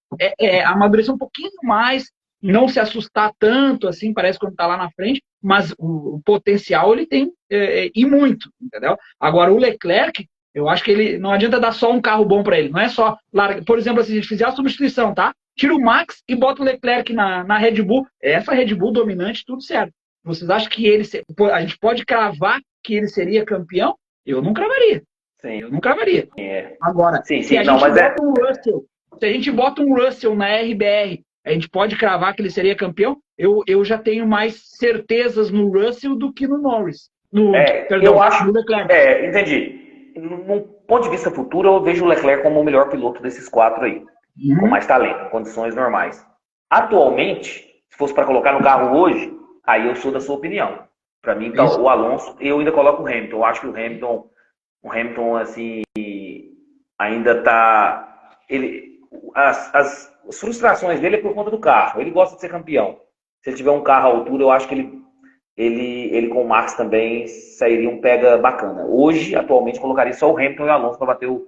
amadurecer um pouquinho mais, não se assustar tanto, assim, parece quando está lá na frente, mas o potencial ele tem, e muito, entendeu? Agora, o Leclerc, eu acho que ele não adianta dar só um carro bom para ele, não é só, por exemplo, se a gente fizer a substituição, tá? Tira o Max e bota o Leclerc na Red Bull, essa Red Bull dominante, tudo certo. Vocês acham que a gente pode cravar que ele seria campeão? Eu não cravaria. Sim. Eu não cravaria. Agora, se a gente bota um Russell na RBR, a gente pode cravar que ele seria campeão? Eu já tenho mais certezas no Russell do que no Norris. Eu acho. No Leclerc. Entendi. num ponto de vista futuro, eu vejo o Leclerc como o melhor piloto desses 4 aí, com mais talento, em condições normais. Atualmente, se fosse para colocar no carro hoje, aí eu sou da sua opinião. Para mim, então, o Alonso, eu ainda coloco o Hamilton. Eu acho que o Hamilton assim, ainda tá... As frustrações dele é por conta do carro. Ele gosta de ser campeão. Se ele tiver um carro à altura, eu acho que ele com o Max também sairia um pega bacana. Hoje, atualmente, colocaria só o Hamilton e o Alonso para bater o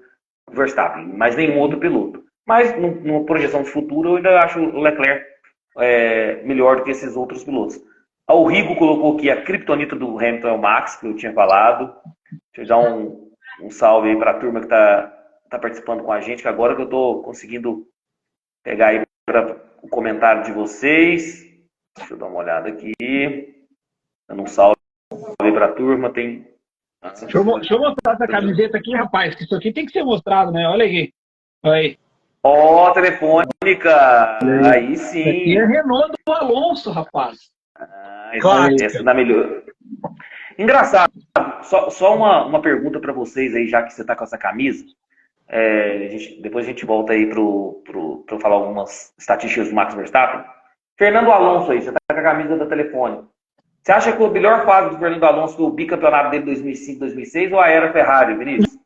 Verstappen, mas nenhum outro piloto. Mas, numa projeção de futuro, eu ainda acho o Leclerc melhor do que esses outros pilotos. O Rigo colocou aqui a criptonita do Hamilton é o Max, que eu tinha falado. Deixa eu dar um salve aí para a turma que está participando com a gente, que agora que eu estou conseguindo pegar aí para o comentário de vocês. Deixa eu dar uma olhada aqui. Dando um salve para a turma. Deixa eu mostrar essa camiseta aqui, rapaz, que isso aqui tem que ser mostrado, né? Olha aqui. Aí. Telefônica! Aí sim. Isso aqui é Renault do Alonso, rapaz. Claro. Essa dá melhor. Engraçado. Só uma pergunta para vocês aí, já que você está com essa camisa. Depois a gente volta aí para falar algumas estatísticas do Max Verstappen. Fernando Alonso aí, você está com a camisa da Telefônica. Você acha que a melhor fase do Fernando Alonso foi o bicampeonato dele 2005, 2006 ou a era Ferrari, Vinícius?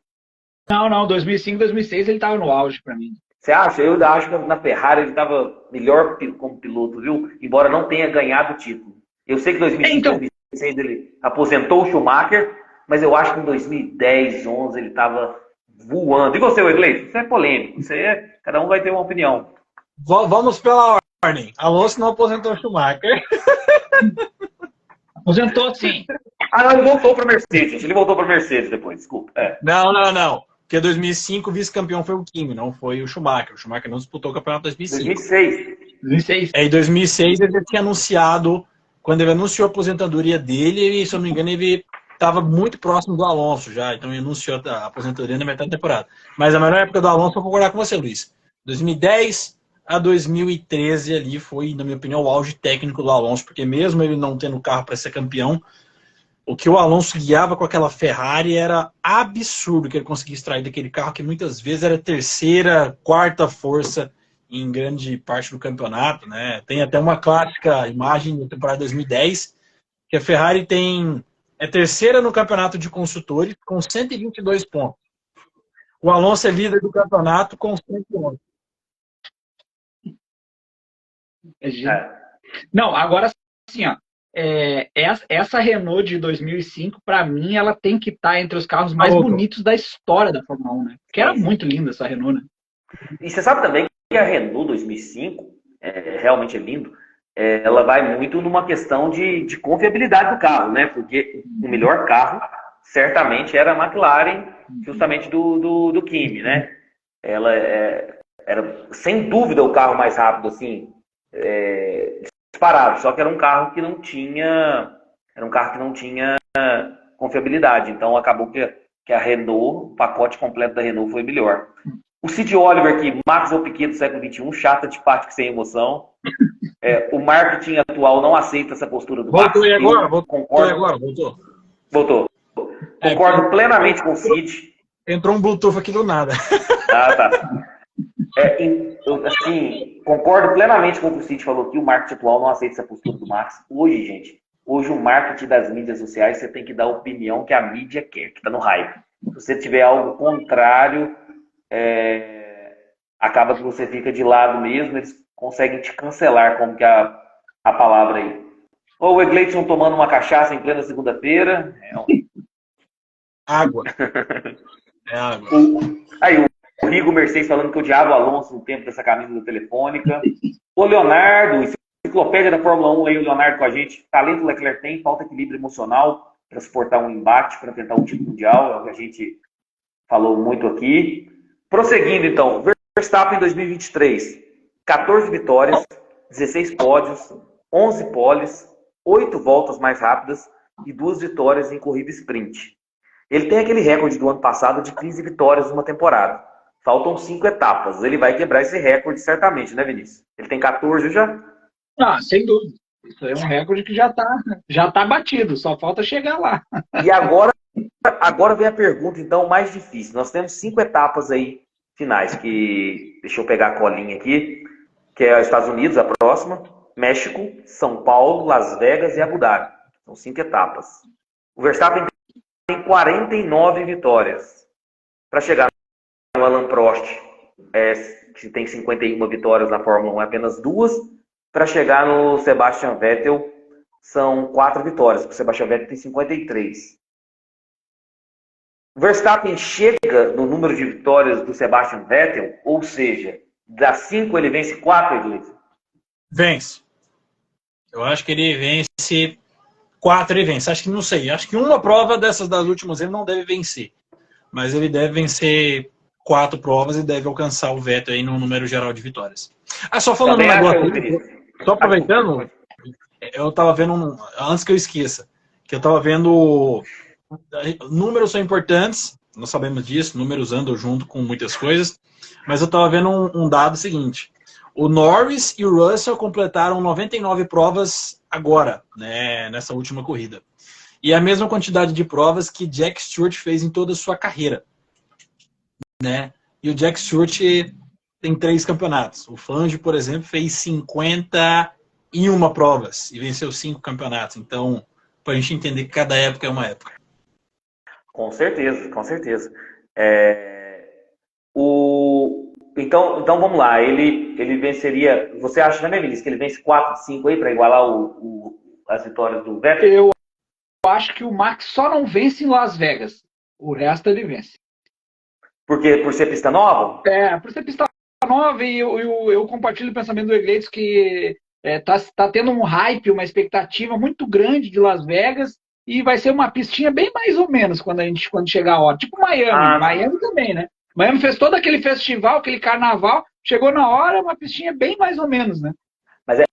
Não, 2005, 2006 ele estava no auge para mim. Você acha? Eu acho que na Ferrari ele estava melhor como piloto, viu? Embora não tenha ganhado o título. Eu sei que em 2005, 2006 ele aposentou o Schumacher, mas eu acho que em 2010, 2011 ele estava voando. E você, Wegley? Isso é polêmico. Cada um vai ter uma opinião. Vamos pela ordem. Alonso não aposentou o Schumacher. Aposentou sim. Ele voltou para Mercedes, gente. Ele voltou para Mercedes depois, desculpa. Não. Porque 2005 o vice-campeão foi o Kimi, não foi o Schumacher. O Schumacher não disputou o campeonato 2005. 2006. Em 2006 ele tinha anunciado, quando ele anunciou a aposentadoria dele, se eu não me engano, ele estava muito próximo do Alonso já. Então ele anunciou a aposentadoria na metade da temporada. Mas a melhor época do Alonso, vou concordar com você, Luiz. 2010 a 2013 ali foi, na minha opinião, o auge técnico do Alonso, porque mesmo ele não tendo carro para ser campeão, o que o Alonso guiava com aquela Ferrari era absurdo que ele conseguia extrair daquele carro, que muitas vezes era terceira, quarta força em grande parte do campeonato, né? Tem até uma clássica imagem da temporada 2010, que a Ferrari é terceira no campeonato de construtores com 122 pontos. O Alonso é líder do campeonato com 111. Não, agora sim, ó. Essa Renault de 2005, para mim, ela tem que estar entre os carros mais bonitos da história da Fórmula 1, né? Porque era muito linda essa Renault, né? E você sabe também que a Renault 2005, realmente é lindo, ela vai muito numa questão de confiabilidade do carro, né? Porque o melhor carro, certamente, era a McLaren, justamente do Kimi, né? Ela era, sem dúvida, o carro mais rápido, assim, disparado, só que era um carro que não tinha confiabilidade, então acabou que a Renault, o pacote completo da Renault foi melhor. O Cid Oliver aqui, Max é o Piquet do século XXI, chata, antipática, sem emoção. O marketing atual não aceita essa postura do Max. Voltou. Concordo plenamente com o Cid. Entrou um Bluetooth aqui do nada. Tá. Concordo plenamente com o que o Cid falou aqui, o marketing atual não aceita essa postura do Max. Hoje, o marketing das mídias sociais, você tem que dar a opinião que a mídia quer, que está no hype. Se você tiver algo contrário, acaba que você fica de lado mesmo, eles conseguem te cancelar, como que a palavra aí. O Egleison tomando uma cachaça em plena segunda-feira. Água. É água. O Rigo Mercedes falando que odiava o Alonso no tempo dessa camisa da Telefônica. O Leonardo, enciclopédia da Fórmula 1 aí, o Leonardo com a gente. Talento Leclerc tem, falta equilíbrio emocional para suportar um embate, para tentar um título mundial, é o que a gente falou muito aqui. Prosseguindo então, Verstappen em 2023, 14 vitórias, 16 pódios, 11 poles, 8 voltas mais rápidas e 2 vitórias em corrida sprint. Ele tem aquele recorde do ano passado de 15 vitórias numa temporada. Faltam 5 etapas. Ele vai quebrar esse recorde certamente, né, Vinícius? Ele tem 14 já? Sem dúvida. Isso é um recorde que já tá batido, só falta chegar lá. E agora Agora vem a pergunta, então, mais difícil. Nós temos 5 etapas aí finais, que deixa eu pegar a colinha aqui, que é Estados Unidos, a próxima, México, São Paulo, Las Vegas e Abu Dhabi. São 5 etapas. O Verstappen tem 49 vitórias. Para chegar no Alain Prost, que tem 51 vitórias na Fórmula 1, é apenas 2. Para chegar no Sebastian Vettel, são 4 vitórias, porque o Sebastian Vettel tem 53. O Verstappen chega no número de vitórias do Sebastian Vettel, ou seja, das 5 ele vence 4, Edilson? Vence. Eu acho que ele vence 4 e vence. Acho que não sei. Acho que uma prova dessas das últimas ele não deve vencer. Mas ele deve vencer 4 provas e deve alcançar o Vettel aí no número geral de vitórias. Só falando um negócio. Só aproveitando, eu tava vendo, antes que eu esqueça, que eu tava vendo. Números são importantes, nós sabemos disso, números andam junto com muitas coisas, mas eu estava vendo um dado seguinte: o Norris e o Russell completaram 99 provas agora, né, nessa última corrida. E a mesma quantidade de provas que Jack Stewart fez em toda a sua carreira. Né? E o Jack Stewart tem 3 campeonatos. O Fangio, por exemplo, fez 51 provas e venceu 5 campeonatos. Então, para a gente entender que cada época é uma época. Com certeza, com certeza. Então vamos lá, ele venceria. Você acha, né, Melissa, que ele vence 4 de 5 aí para igualar as vitórias do Vettel? Eu acho que o Max só não vence em Las Vegas. O resto ele vence. Porque por ser pista nova? Por ser pista nova, e eu compartilho o pensamento do Egleitos que tá tendo um hype, uma expectativa muito grande de Las Vegas. E vai ser uma pistinha bem mais ou menos quando chegar a hora. Tipo Miami. Miami também, né? Miami fez todo aquele festival, aquele carnaval. Chegou na hora, uma pistinha bem mais ou menos, né? Mas é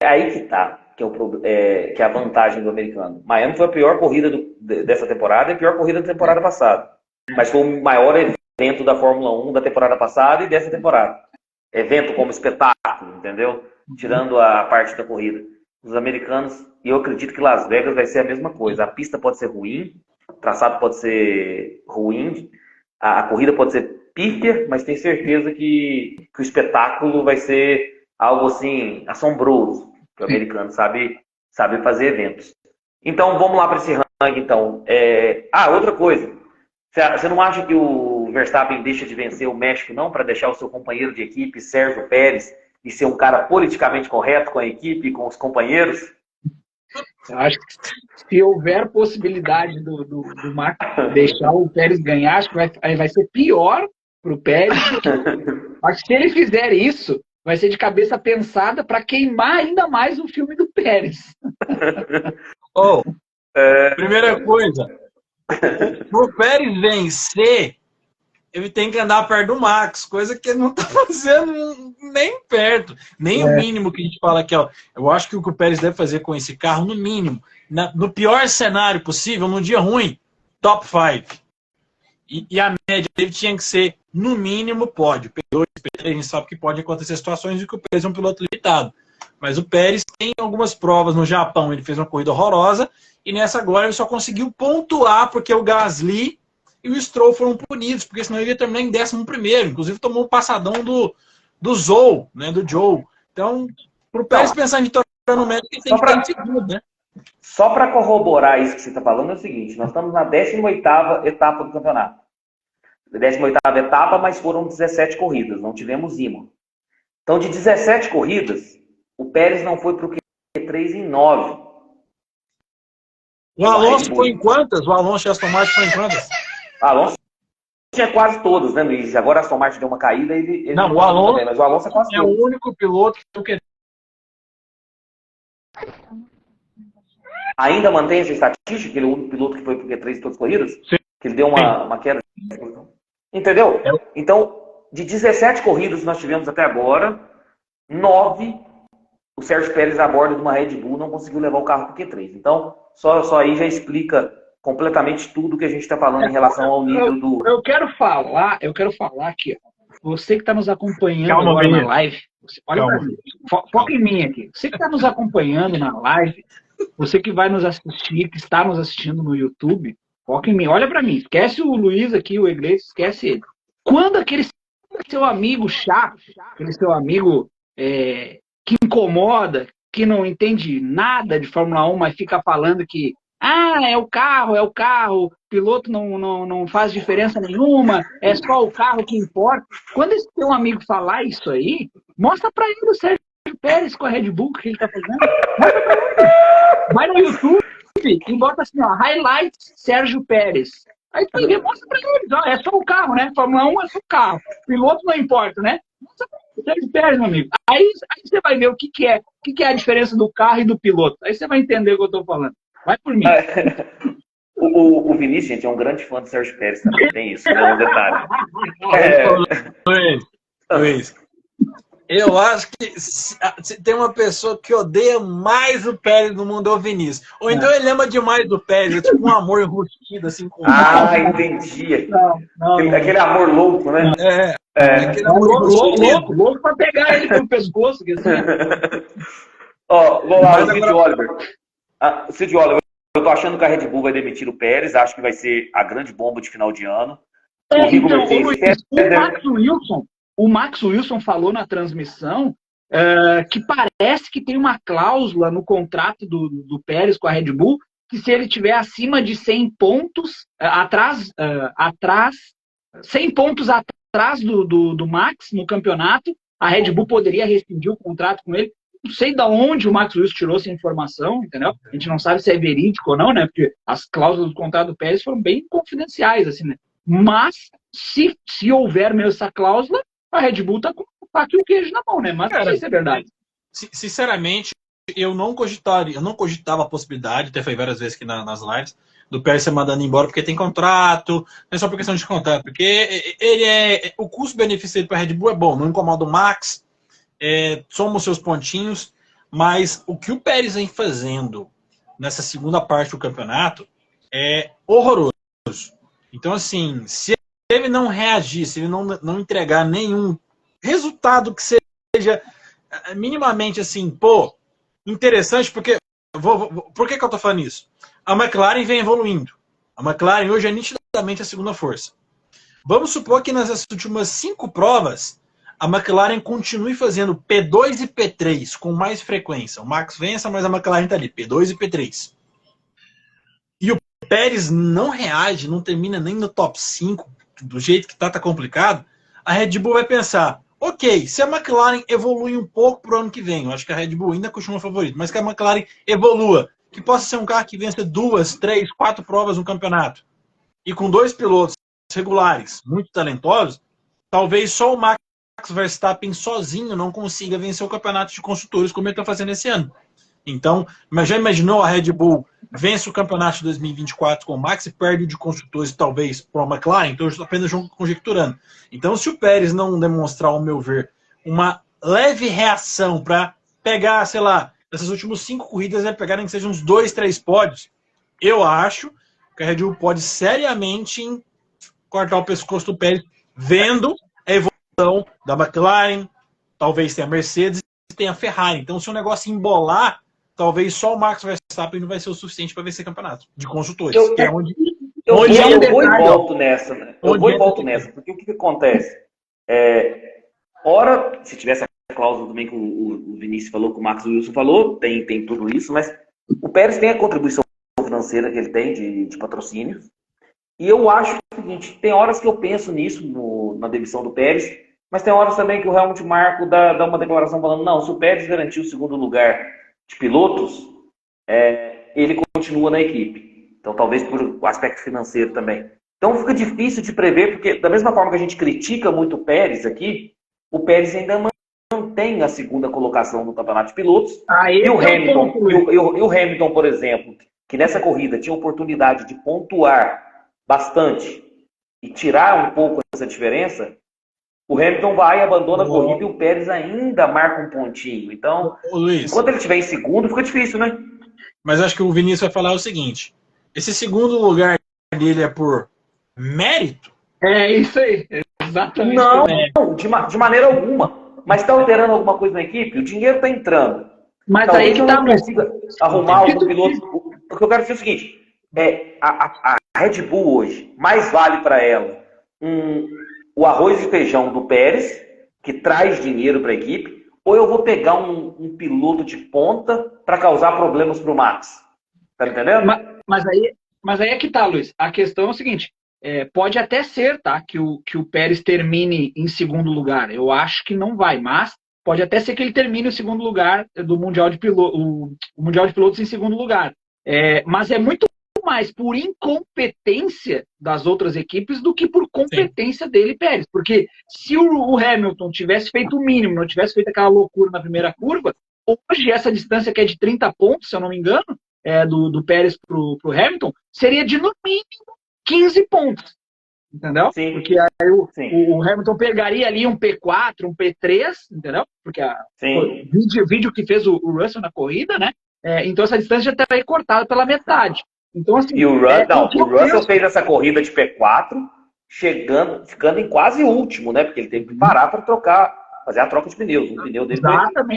aí que tá, que é a vantagem do americano. Miami foi a pior corrida dessa temporada e a pior corrida da temporada passada. Mas foi o maior evento da Fórmula 1 da temporada passada e dessa temporada. Evento como espetáculo, entendeu? Tirando a parte da corrida. Os americanos, e eu acredito que Las Vegas vai ser a mesma coisa. A pista pode ser ruim, o traçado pode ser ruim, a corrida pode ser pífia, mas tenho certeza que o espetáculo vai ser algo assim assombroso. Que o americano sabe fazer eventos. Então vamos lá para esse ranking. Então, outra coisa. Você não acha que o Verstappen deixa de vencer o México não para deixar o seu companheiro de equipe, Sérgio Pérez, e ser um cara politicamente correto com a equipe e com os companheiros? Eu acho que se houver possibilidade do Max deixar o Pérez ganhar, acho que vai ser pior para o Pérez. Acho que se ele fizer isso, vai ser de cabeça pensada para queimar ainda mais o filme do Pérez. Primeira coisa, para o Pérez vencer, ele tem que andar perto do Max, coisa que ele não está fazendo nem perto. Nem o mínimo que a gente fala aqui. Ó. Eu acho que o que o Pérez deve fazer com esse carro, no mínimo, no pior cenário possível, num dia ruim, top 5. E a média dele tinha que ser, no mínimo, pódio. P2, P3, a gente sabe que pode acontecer situações em que o Pérez é um piloto limitado. Mas o Pérez tem algumas provas no Japão, ele fez uma corrida horrorosa, e nessa agora ele só conseguiu pontuar porque o Gasly e o Stroll foram punidos, porque senão ele ia terminar em 11º. Inclusive tomou um passadão do Zou, né, do Joe. Então, para o Pérez pensar em vitória no médio, ele tem que estar em segundo, né? Só para corroborar isso que você está falando, é o seguinte: nós estamos na 18ª etapa do campeonato. 18ª etapa, mas foram 17 corridas, não tivemos Imola. Então, de 17 corridas, o Pérez não foi para o Q3 em 9. O Alonso foi em quantas? O Alonso e Aston Martin foi em quantas? Alonso tinha quase todas, né, Luiz? Agora a Aston Martin deu uma caída e ele não, o Alonso também, mas o Alonso é quase o único piloto que ainda mantém essa estatística, que ele é o único piloto que foi pro Q3 em todas as corridas? Sim. Que ele deu uma queda. Entendeu? Então, de 17 corridas que nós tivemos até agora, 9, o Sérgio Pérez a bordo de uma Red Bull não conseguiu levar o carro pro Q3. Então, só aí já explica completamente tudo que a gente está falando em relação ao nível do... Eu quero falar aqui, ó. Você que está nos acompanhando agora na live, olha para mim, foca em mim aqui. Você que está nos acompanhando na live, você que vai nos assistir, que está nos assistindo no YouTube, Foca em mim, olha pra mim. Esquece o Luiz aqui, o Iglesias, esquece ele. Quando aquele seu amigo chato, aquele seu amigo que incomoda, que não entende nada de Fórmula 1, mas fica falando que é o carro, o piloto não faz diferença nenhuma, é só o carro que importa. Quando esse seu amigo falar isso aí, mostra pra ele o Sérgio Pérez com a Red Bull que ele tá fazendo. Mostra pra ele. Vai no YouTube e bota assim, ó, highlights Sérgio Pérez. Aí tu vai ver, mostra pra eles, ó, é só o carro, né? Fórmula 1 é só o carro. Piloto não importa, né? Mostra pra eles, Sérgio Pérez, meu amigo. Aí você vai ver o que é a diferença do carro e do piloto. Aí você vai entender o que eu tô falando. Vai por mim. O Vinícius, gente, é um grande fã do Sérgio Pérez também. Tem isso, é um detalhe. Luiz, eu acho que se tem uma pessoa que odeia mais o Pérez no mundo é o Vinícius. Ou então ele ama demais do Pérez, é tipo um amor enrustido, assim. Com Entendi. Aquele amor louco, né? Aquele amor louco pra pegar ele pelo pescoço. Assim. Vamos lá, o Cid Oliver. Eu tô achando que a Red Bull vai demitir o Pérez, acho que vai ser a grande bomba de final de ano. O Max Wilson falou na transmissão que parece que tem uma cláusula no contrato do Pérez com a Red Bull que se ele tiver acima de 100 pontos, 100 pontos atrás do Max no campeonato, a Red Bull poderia rescindir o contrato com ele. Não sei de onde o Max Wilson tirou essa informação, entendeu? A gente não sabe se é verídico ou não, né? Porque as cláusulas do contrato do Pérez foram bem confidenciais, assim, né? Mas, se houver mesmo essa cláusula, a Red Bull tá com o faca e o queijo na mão, né? Mas não sei se é verdade. Sinceramente, eu não cogitava a possibilidade, até foi várias vezes aqui nas lives, do Pérez ser mandado embora porque tem contrato, não é só por questão de contrato, porque o custo-benefício dele para a Red Bull é bom, não incomoda o Max, soma os seus pontinhos, mas o que o Pérez vem fazendo nessa segunda parte do campeonato é horroroso. Então, assim, se ele não reagir, se ele não entregar nenhum resultado que seja minimamente assim, interessante, porque por que eu tô falando isso? A McLaren vem evoluindo. A McLaren hoje é nitidamente a segunda força. Vamos supor que nas últimas 5 provas a McLaren continue fazendo P2 e P3 com mais frequência. O Max vença, mas a McLaren está ali, P2 e P3. E o Pérez não reage, não termina nem no top 5, do jeito que tá complicado, a Red Bull vai pensar, ok, se a McLaren evolui um pouco pro ano que vem, eu acho que a Red Bull ainda continua favorito, mas que a McLaren evolua, que possa ser um carro que vença 2, 3, 4 provas no campeonato, e com 2 pilotos regulares, muito talentosos, talvez só o Max Verstappen sozinho não consiga vencer o campeonato de construtores como ele está fazendo esse ano. Então, já imaginou a Red Bull vence o campeonato de 2024 com o Max e perde o de construtores talvez para a McLaren? Então eu estou apenas conjecturando. Então, se o Pérez não demonstrar, ao meu ver, uma leve reação para pegar, sei lá, essas últimas 5 corridas, ele pegar nem que sejam uns 2, 3 pódios, eu acho que a Red Bull pode seriamente cortar o pescoço do Pérez, vendo a evolução da McLaren, talvez tenha a Mercedes e tenha a Ferrari. Então, se o negócio embolar, talvez só o Max Verstappen não vai ser o suficiente para vencer campeonato de construtores. Eu vou e volto nessa, né? Eu vou e volto nessa, porque o que acontece? Ora, se tivesse a cláusula também que o Vinícius falou, que o Max Wilson falou, tem tudo isso, mas o Pérez tem a contribuição financeira que ele tem de patrocínios. E eu acho o seguinte, tem horas que eu penso nisso, na demissão do Pérez, mas tem horas também que o Helmut Marko dá uma declaração falando, não, se o Pérez garantir o segundo lugar de pilotos, ele continua na equipe. Então, talvez por o aspecto financeiro também. Então, fica difícil de prever, porque da mesma forma que a gente critica muito o Pérez aqui, o Pérez ainda mantém a segunda colocação no campeonato de pilotos. E o Hamilton, por exemplo, que nessa corrida tinha oportunidade de pontuar bastante e tirar um pouco essa diferença, o Hamilton vai, abandona a corrida e o Pérez ainda marca um pontinho. Então, Luiz, enquanto ele estiver em segundo, fica difícil, né? Mas acho que o Vinícius vai falar o seguinte, esse segundo lugar dele é por mérito? É isso aí, exatamente. Não, de maneira alguma. Mas está alterando alguma coisa na equipe? O dinheiro está entrando. Mas talvez aí que tá, não consiga arrumar algum piloto. Porque eu quero dizer o seguinte, A Red Bull hoje, mais vale para ela o arroz e feijão do Pérez, que traz dinheiro para a equipe, ou eu vou pegar um piloto de ponta para causar problemas para o Max? Tá me entendendo? Mas aí é que tá, Luiz. A questão é o seguinte, pode até ser, tá, que o Pérez termine em segundo lugar. Eu acho que não vai, mas pode até ser que ele termine em segundo lugar do Mundial de Pilotos, o Mundial de Pilotos em segundo lugar. Mas é muito mais por incompetência das outras equipes do que por competência dele, Pérez. Porque se o Hamilton tivesse feito o mínimo, não tivesse feito aquela loucura na primeira curva, hoje essa distância que é de 30 pontos, se eu não me engano, do Pérez pro Hamilton, seria de no mínimo 15 pontos. Entendeu? Sim. Porque aí o Hamilton pegaria ali um P4, um P3, entendeu? Porque o vídeo que fez o Russell na corrida, né? Então essa distância já estaria cortada pela metade. Então, assim, e o Russell fez essa corrida de P4 ficando em quase último, né? Porque ele teve que parar para fazer a troca de pneus. O pneu dele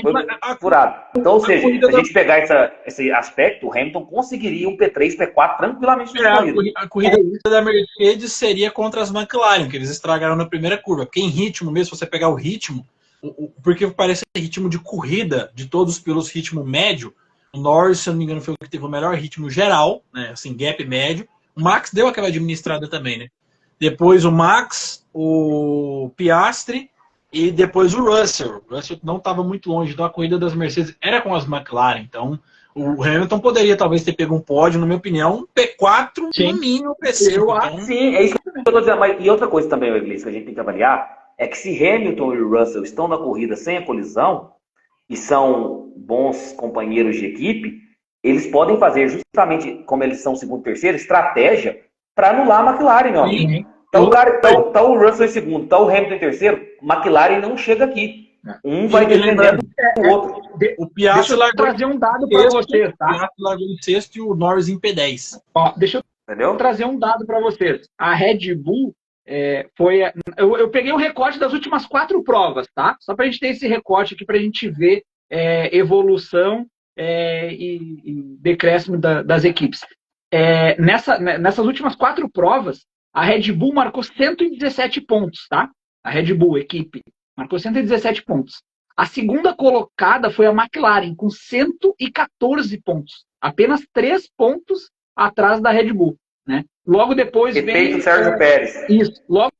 foi furado. Então, ou seja, se a gente pegar esse aspecto, o Hamilton conseguiria um P3, P4 tranquilamente na corrida. A corrida da Mercedes seria contra as McLaren, que eles estragaram na primeira curva. Porque em ritmo mesmo, se você pegar o ritmo, porque parece ritmo de corrida de todos os pilotos, ritmo médio, o Norris, se eu não me engano, foi o que teve o melhor ritmo geral, né? Assim, gap médio. O Max deu aquela administrada também, né? Depois o Max, o Piastri e depois o Russell. O Russell não estava muito longe, então a corrida das Mercedes era com as McLaren. Então o Hamilton poderia talvez ter pego um pódio, na minha opinião, um P4, no mínimo P5. Então... Sim, é isso que eu estou dizendo. E outra coisa também, Iglesias, que a gente tem que avaliar, é que se Hamilton e Russell estão na corrida sem a colisão, e são bons companheiros de equipe, eles podem fazer justamente, como eles são segundo e terceiro, estratégia para anular a McLaren, meu amigo. Tá o Russell em segundo, tá o Hamilton em terceiro, McLaren não chega aqui. Um vai defendendo o outro. O Piastri largou trazer um dado para vocês, tá? O Piastri largou em sexto e o Norris em P10. Deixa eu trazer um dado para vocês. A Red Bull eu peguei o recorte das últimas 4 provas, tá? Só para a gente ter esse recorte aqui, para a gente ver evolução e decréscimo das equipes. Nessas últimas 4 provas, a Red Bull marcou 117 pontos, tá? A Red Bull, equipe, marcou 117 pontos. A segunda colocada foi a McLaren, com 114 pontos. Apenas 3 pontos atrás da Red Bull, né? Logo depois vem... o Sérgio Pérez. Isso. Logo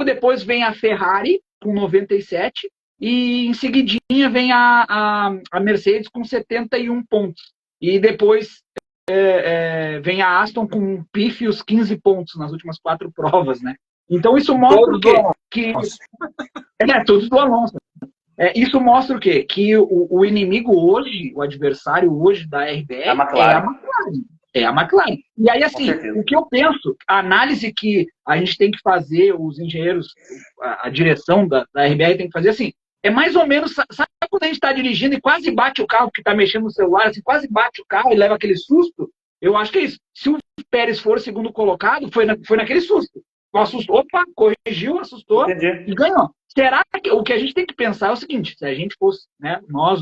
depois vem a Ferrari, com 97, e em seguidinha vem a Mercedes com 71 pontos. E depois vem a Aston com pífios 15 pontos nas últimas 4 provas, né? Então isso mostra o quê? Todos do Alonso. Isso mostra o quê? Que o inimigo hoje, o adversário hoje da RBR é a McLaren. E aí, assim, o que eu penso, a análise que a gente tem que fazer, os engenheiros, a direção da RBR tem que fazer, assim, é mais ou menos, sabe quando a gente está dirigindo e quase bate o carro que está mexendo no celular, assim, quase bate o carro e leva aquele susto? Eu acho que é isso. Se o Pérez for segundo colocado, foi naquele susto. Assustou, corrigiu, assustou e ganhou. Será que o que a gente tem que pensar é o seguinte, se a gente fosse, né, nós,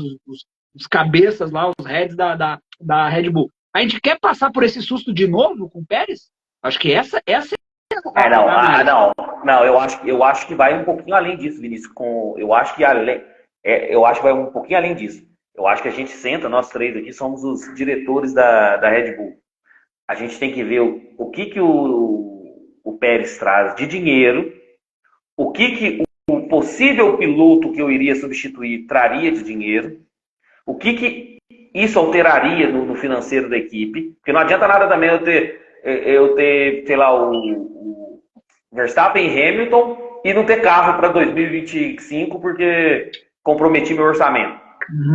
os cabeças lá, os heads da Red Bull, a gente quer passar por esse susto de novo com o Pérez? Acho que essa não, eu acho que vai um pouquinho além disso, Vinícius. Eu acho que vai um pouquinho além disso. Eu acho que a gente senta, nós 3 aqui somos os diretores da Red Bull. A gente tem que ver o que o Pérez traz de dinheiro, o que o possível piloto que eu iria substituir traria de dinheiro, o que isso alteraria no financeiro da equipe, porque não adianta nada também eu ter sei lá, o Verstappen e Hamilton e não ter carro para 2025 porque comprometi meu orçamento.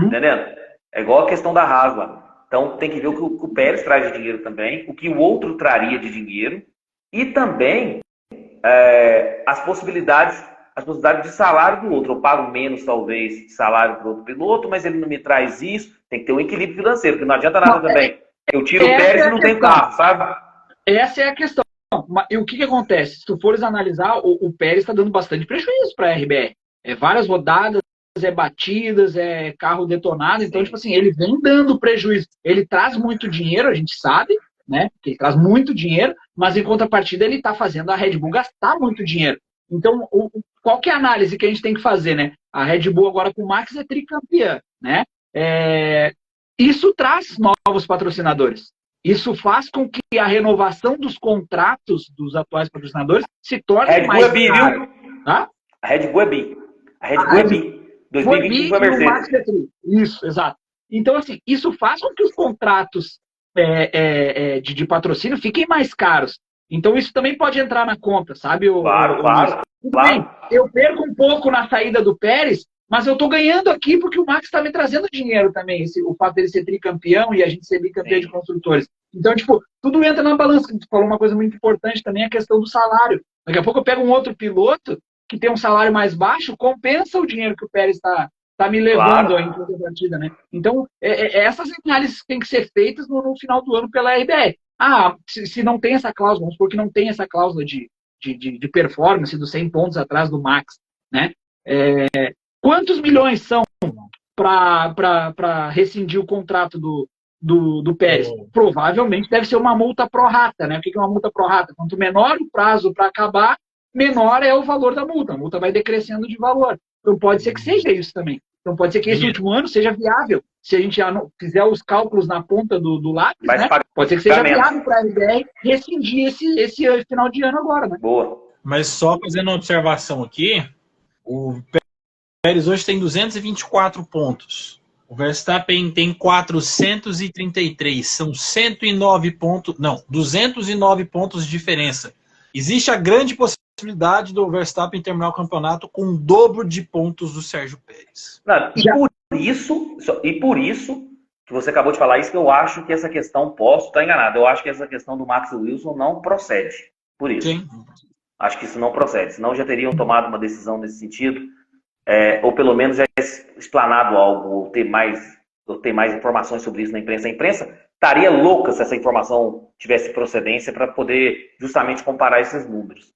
Entendendo? É igual a questão da Haas lá. Então tem que ver o que o Pérez traz de dinheiro também, o que o outro traria de dinheiro e também as possibilidades de salário do outro. Eu pago menos, talvez, de salário para o outro piloto, mas ele não me traz isso. Tem que ter um equilíbrio financeiro, porque não adianta nada também. Eu tiro o Pérez e não tenho carro, sabe? Essa é a questão. E o que acontece? Se tu fores analisar, o Pérez está dando bastante prejuízo para a RBR. Várias rodadas, batidas, carro detonado. Então, tipo assim, ele vem dando prejuízo. Ele traz muito dinheiro, a gente sabe, né? Porque ele traz muito dinheiro, mas em contrapartida ele está fazendo a Red Bull gastar muito dinheiro. Então, qual que é a análise que a gente tem que fazer, né? A Red Bull agora com o Max é tricampeã, né? Isso traz novos patrocinadores. Isso faz com que a renovação dos contratos dos atuais patrocinadores se torne mais cara. Tá? A Red Bull é bi. A Red Bull é bi. 2021 foi a Mercedes. O Max é tri. Isso, exato. Então, assim, isso faz com que os contratos de patrocínio fiquem mais caros. Então, isso também pode entrar na conta, sabe? Claro. Bem, eu perco um pouco na saída do Pérez, mas eu estou ganhando aqui porque o Max está me trazendo dinheiro também. O fato dele ser tricampeão e a gente ser bicampeão de construtores. Então, tipo, tudo entra na balança. Tu falou uma coisa muito importante também, a questão do salário. Daqui a pouco eu pego um outro piloto que tem um salário mais baixo, compensa o dinheiro que o Pérez está me levando em contrapartida, né? Então, essas análises têm que ser feitas no final do ano pela RBR. Se não tem essa cláusula, vamos supor que não tem essa cláusula de performance dos 100 pontos atrás do Max, né? Quantos milhões são para rescindir o contrato do Pérez? Provavelmente deve ser uma multa pro rata, né? O que é uma multa pro rata? Quanto menor o prazo para acabar, menor é o valor da multa. A multa vai decrescendo de valor. Então pode ser que seja isso também. Então pode ser que esse último ano seja viável. Se a gente já não fizer os cálculos na ponta do lápis, né? Pode ser que seja viável para a RBR rescindir esse final de ano agora, né? Boa. Mas só fazendo uma observação aqui, o Pérez hoje tem 224 pontos. O Verstappen tem 433. São 109 pontos. Não, 209 pontos de diferença. Existe a grande possibilidade do Verstappen terminar o campeonato com o dobro de pontos do Sérgio Pérez. Não, e por isso que você acabou de falar isso, que eu acho que essa questão, posso estar enganado, eu acho que essa questão do Max Wilson não procede. Por isso. Sim. Acho que isso não procede. Senão já teriam tomado uma decisão nesse sentido. Ou pelo menos já explanado algo, ou ter mais informações sobre isso na imprensa. A imprensa estaria louca se essa informação tivesse procedência para poder justamente comparar esses números.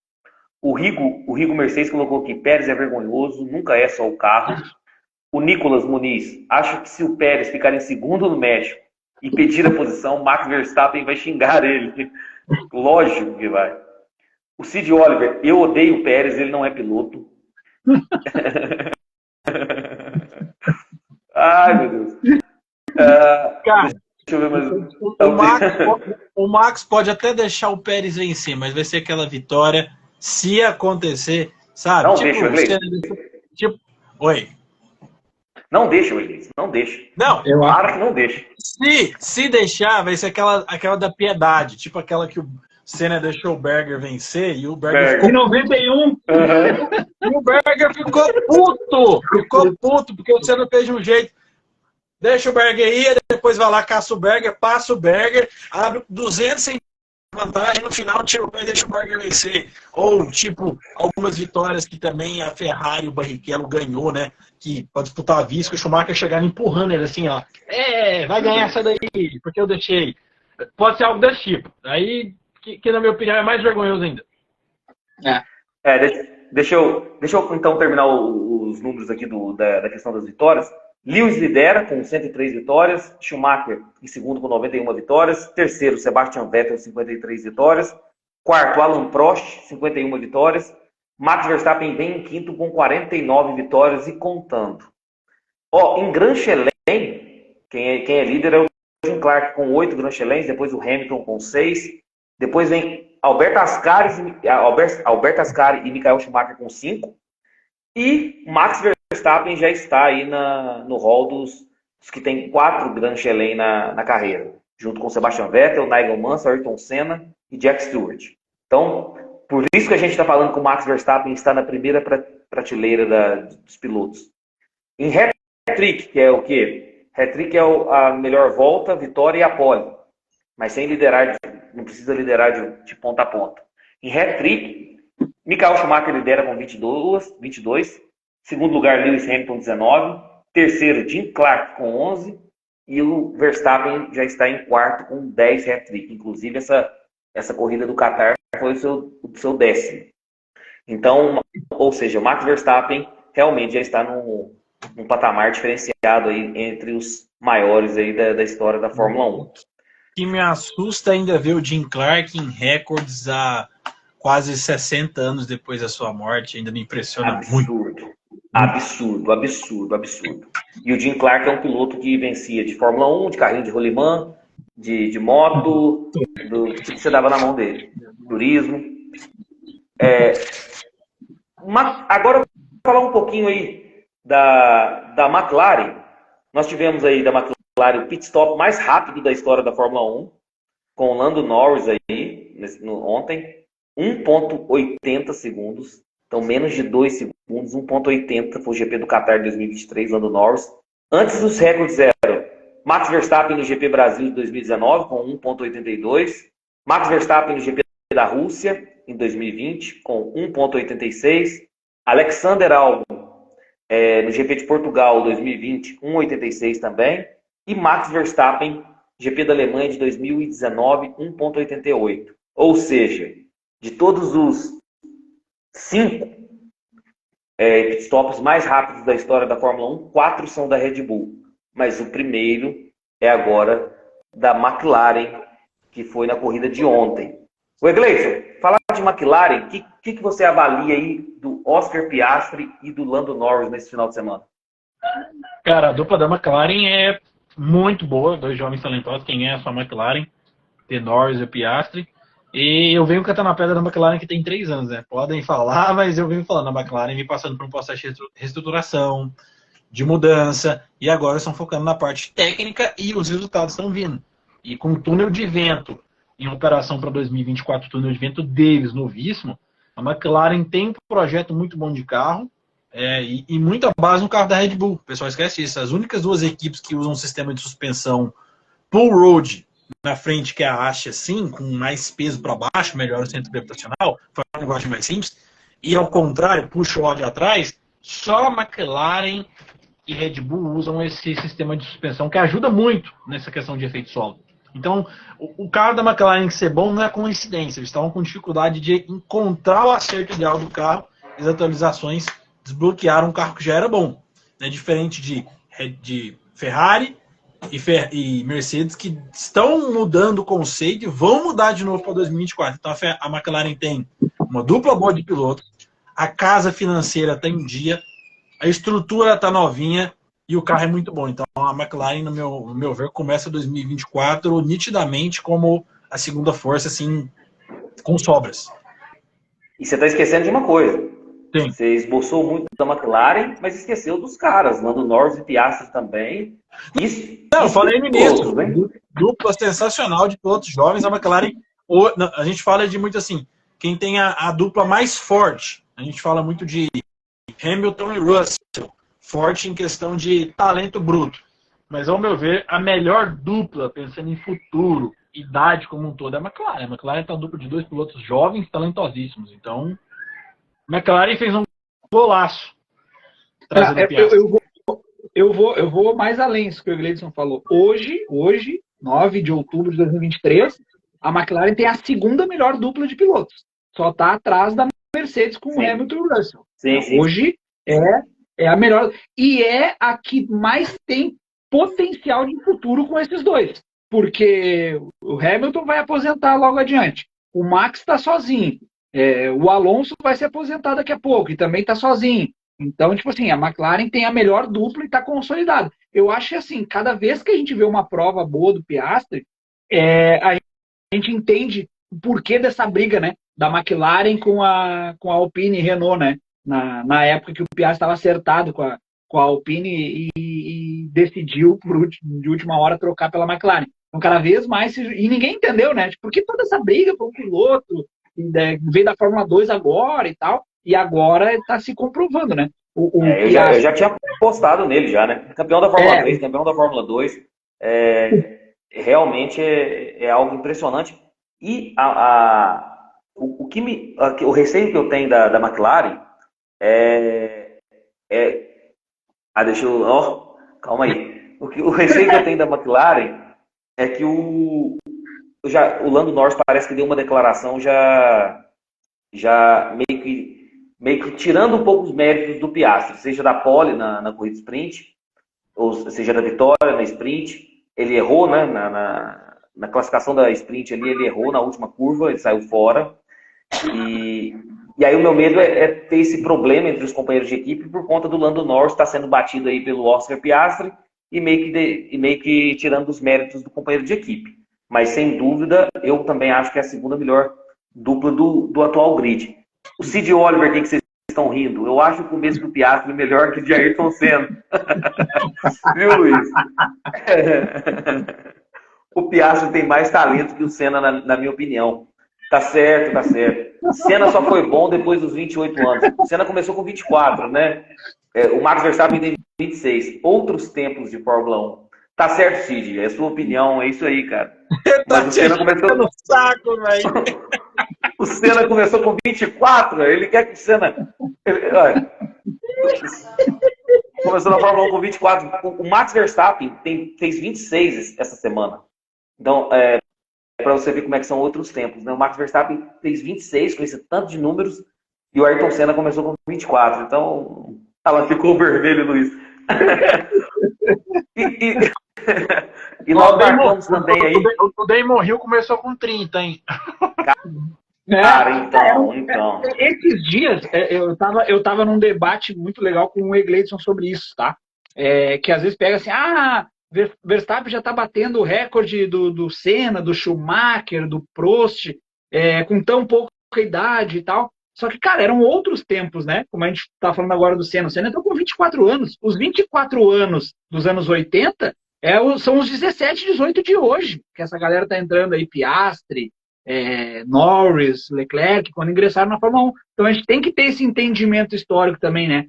O Rigo Mercedes colocou aqui, Pérez é vergonhoso, nunca é só o carro. O Nicolas Muniz, acho que se o Pérez ficar em segundo no México e pedir a posição, Max Verstappen vai xingar ele. Lógico que vai. O Cid Oliver, eu odeio o Pérez, ele não é piloto. Ai, meu Deus. Cara, deixa eu ver mais. O Max pode até deixar o Pérez vencer, mas vai ser aquela vitória se acontecer, sabe? Não deixa, Oi. Não deixa, Willis. Não deixa. Não. Claro que não deixa. Se deixar, vai ser aquela da piedade, tipo aquela que o Senna deixou o Berger vencer e o Berger ficou... Em 91. E o Berger ficou puto, porque o Senna fez de um jeito. Deixa o Berger ir, depois vai lá, caça o Berger, passa o Berger, abre 200 sem vantagem, no final tira o Berger e deixa o Berger vencer. Ou, tipo, algumas vitórias que também a Ferrari e o Barrichello ganhou, né? Que para disputar a vice, que o Schumacher chegaram empurrando ele assim, ó. Vai ganhar essa daí, porque eu deixei. Pode ser algo desse tipo. Aí, que na minha opinião é mais vergonhoso ainda. Deixa eu então terminar os números aqui da questão das vitórias. Lewis lidera com 103 vitórias, Schumacher em segundo com 91 vitórias, terceiro Sebastian Vettel 53 vitórias, quarto Alan Prost 51 vitórias, Max Verstappen vem em quinto com 49 vitórias e contando. Em Grand Chelem, quem é líder é o Jim Clark com 8 Grand Chelems, depois o Hamilton com 6, depois vem Alberto Ascari e Michael Schumacher com 5, e Max Verstappen já está aí no hall dos que tem 4 Grand Chelem na carreira, junto com Sebastian Vettel, Nigel Mansell, Ayrton Senna e Jack Stewart. Então, por isso que a gente está falando que o Max Verstappen está na primeira prateleira dos pilotos. Em hat-trick, que é o quê? Hat-trick é a melhor volta, vitória e a pole. Mas sem liderar, não precisa liderar de ponta a ponta. Em hat-trick, Michael Schumacher lidera com 22. Segundo lugar, Lewis Hamilton, 19. Terceiro, Jim Clark, com 11. E o Verstappen já está em quarto com 10 hat-trick. Inclusive, essa corrida do Qatar foi o seu 10º. Então, ou seja, o Max Verstappen realmente já está num patamar diferenciado aí entre os maiores aí da história da Fórmula 1. que me assusta ainda é ver o Jim Clark em recordes há quase 60 anos depois da sua morte. Ainda me impressiona muito. Absurdo. E o Jim Clark é um piloto que vencia de Fórmula 1, de carrinho de rolimã, de moto, do que você dava na mão dele. Turismo. Agora, vou falar um pouquinho aí da McLaren. Nós tivemos aí da McLaren o pit stop mais rápido da história da Fórmula 1, com o Lando Norris aí, ontem, 1,80 segundos. Então, menos de 2 segundos, 1,80 foi o GP do Qatar de 2023, Lando Norris. Antes os recordes eram Max Verstappen no GP Brasil de 2019, com 1,82. Max Verstappen no GP da Rússia, em 2020, com 1,86. Alexander Albon no GP de Portugal 2020, 1,86 também. E Max Verstappen, GP da Alemanha de 2019, 1,88. Ou seja, de todos os 5 pitstops mais rápidos da história da Fórmula 1, 4 são da Red Bull. Mas o primeiro é agora da McLaren, que foi na corrida de ontem. O Gleison, falar de McLaren, o que você avalia aí do Oscar Piastri e do Lando Norris nesse final de semana? Cara, a dupla da McLaren é muito boa, 2 jovens talentosos. Quem é a sua McLaren? The Norris e o Piastri. E eu venho cantando a pedra da McLaren que tem 3 anos, né? Podem falar, mas eu venho falando, a McLaren vem passando por um processo de reestruturação, de mudança, e agora estão focando na parte técnica e os resultados estão vindo. E com o túnel de vento em operação para 2024, o túnel de vento deles, novíssimo, a McLaren tem um projeto muito bom de carro e muita base no carro da Red Bull. O pessoal esquece isso. As únicas 2 equipes que usam um sistema de suspensão pull road na frente, que é a Asha, sim, com mais peso para baixo, melhor o centro gravitacional, faz um negócio mais simples, e ao contrário, puxa o óleo atrás, só a McLaren e Red Bull usam esse sistema de suspensão que ajuda muito nessa questão de efeito solo. Então, o carro da McLaren ser bom não é coincidência. Eles estavam com dificuldade de encontrar o acerto ideal do carro. As atualizações desbloquearam um carro que já era bom. Né? Diferente de Ferrari e Mercedes, que estão mudando o conceito e vão mudar de novo para 2024. Então, a McLaren tem uma dupla boa de pilotos, a casa financeira está em dia, a estrutura está novinha, e o carro é muito bom. Então, a McLaren, no meu ver, começa 2024 nitidamente como a segunda força, assim, com sobras. E você está esquecendo de uma coisa. Sim. Você esboçou muito da McLaren, mas esqueceu dos caras, Lando Norris e Piastri também. Eu falei no início, né? Dupla sensacional de pilotos jovens. A McLaren, a gente fala de muito assim, quem tem a dupla mais forte. A gente fala muito de Hamilton e Russell. Forte em questão de talento bruto. Mas, ao meu ver, a melhor dupla, pensando em futuro, idade como um todo, é a McLaren. A McLaren está uma dupla de 2 pilotos jovens, talentosíssimos. Então, a McLaren fez um golaço. Eu vou mais além disso que o Gleison falou. Hoje, 9 de outubro de 2023, a McLaren tem a segunda melhor dupla de pilotos. Só está atrás da Mercedes com o Hamilton e o Russell. Sim. Hoje é a melhor. E é a que mais tem potencial de futuro com esses 2. Porque o Hamilton vai aposentar logo adiante. O Max está sozinho. O Alonso vai se aposentar daqui a pouco e também está sozinho. Então, tipo assim, a McLaren tem a melhor dupla e está consolidada. Eu acho que, assim, cada vez que a gente vê uma prova boa do Piastri, a gente entende o porquê dessa briga, né? Da McLaren com a Alpine e Renault, né? Na época que o Piastri estava acertado com a Alpine e decidiu, de última hora, trocar pela McLaren. Então, cada vez mais... E ninguém entendeu, né? Por que toda essa briga por um piloto? Veio da Fórmula 2 agora e tal. E agora está se comprovando, né? Eu já tinha postado nele já, né? Campeão da Fórmula 3, campeão da Fórmula 2. Realmente é algo impressionante. E o receio que eu tenho da McLaren deixa eu... calma aí. O receio que eu tenho da McLaren é que o Lando Norris parece que deu uma declaração já meio que tirando um pouco os méritos do Piastri, seja da pole na corrida sprint, ou seja da vitória na sprint. Ele errou, né, na classificação da sprint ali, ele errou na última curva, ele saiu fora. E aí o meu medo é ter esse problema entre os companheiros de equipe por conta do Lando Norris estar sendo batido aí pelo Oscar Piastri e meio que tirando os méritos do companheiro de equipe. Mas, sem dúvida, eu também acho que é a segunda melhor dupla do atual grid. O Sid Oliver, que vocês estão rindo? Eu acho o começo do Piastri melhor que o de Ayrton Senna. Viu, Luiz? O Piastri tem mais talento que o Senna, na minha opinião. Tá certo, tá certo. Senna só foi bom depois dos 28 anos. O Senna começou com 24, né? O Max Verstappen tem 26. Outros tempos de Fórmula 1. Tá certo, Cid. É sua opinião, é isso aí, cara. Mas o Senna começou no saco, velho. O Senna começou com 24. Ele quer que o Senna... Olha, começou na Fórmula 1 com 24. O Max Verstappen fez 26 essa semana. Então, para você ver como é que são outros tempos, né? O Max Verstappen fez 26 com esse tanto de números e o Ayrton Senna começou com 24. Então, ela ficou vermelho, Luiz. E nós marcamos também aí. O Damon Hill começou com 30, hein? Cara, então. Esses dias, eu tava num debate muito legal com o Egleison sobre isso, tá? Que às vezes pega assim, Verstappen já tá batendo o recorde do Senna, do Schumacher, do Prost, com tão pouca idade e tal. Só que, cara, eram outros tempos, né? Como a gente tá falando agora do Senna. O Senna entrou com 24 anos. Os 24 anos dos anos 80 são os 17, 18 de hoje. Que essa galera tá entrando aí, Piastri, Norris, Leclerc, quando ingressaram na Fórmula 1. Então a gente tem que ter esse entendimento histórico também, né?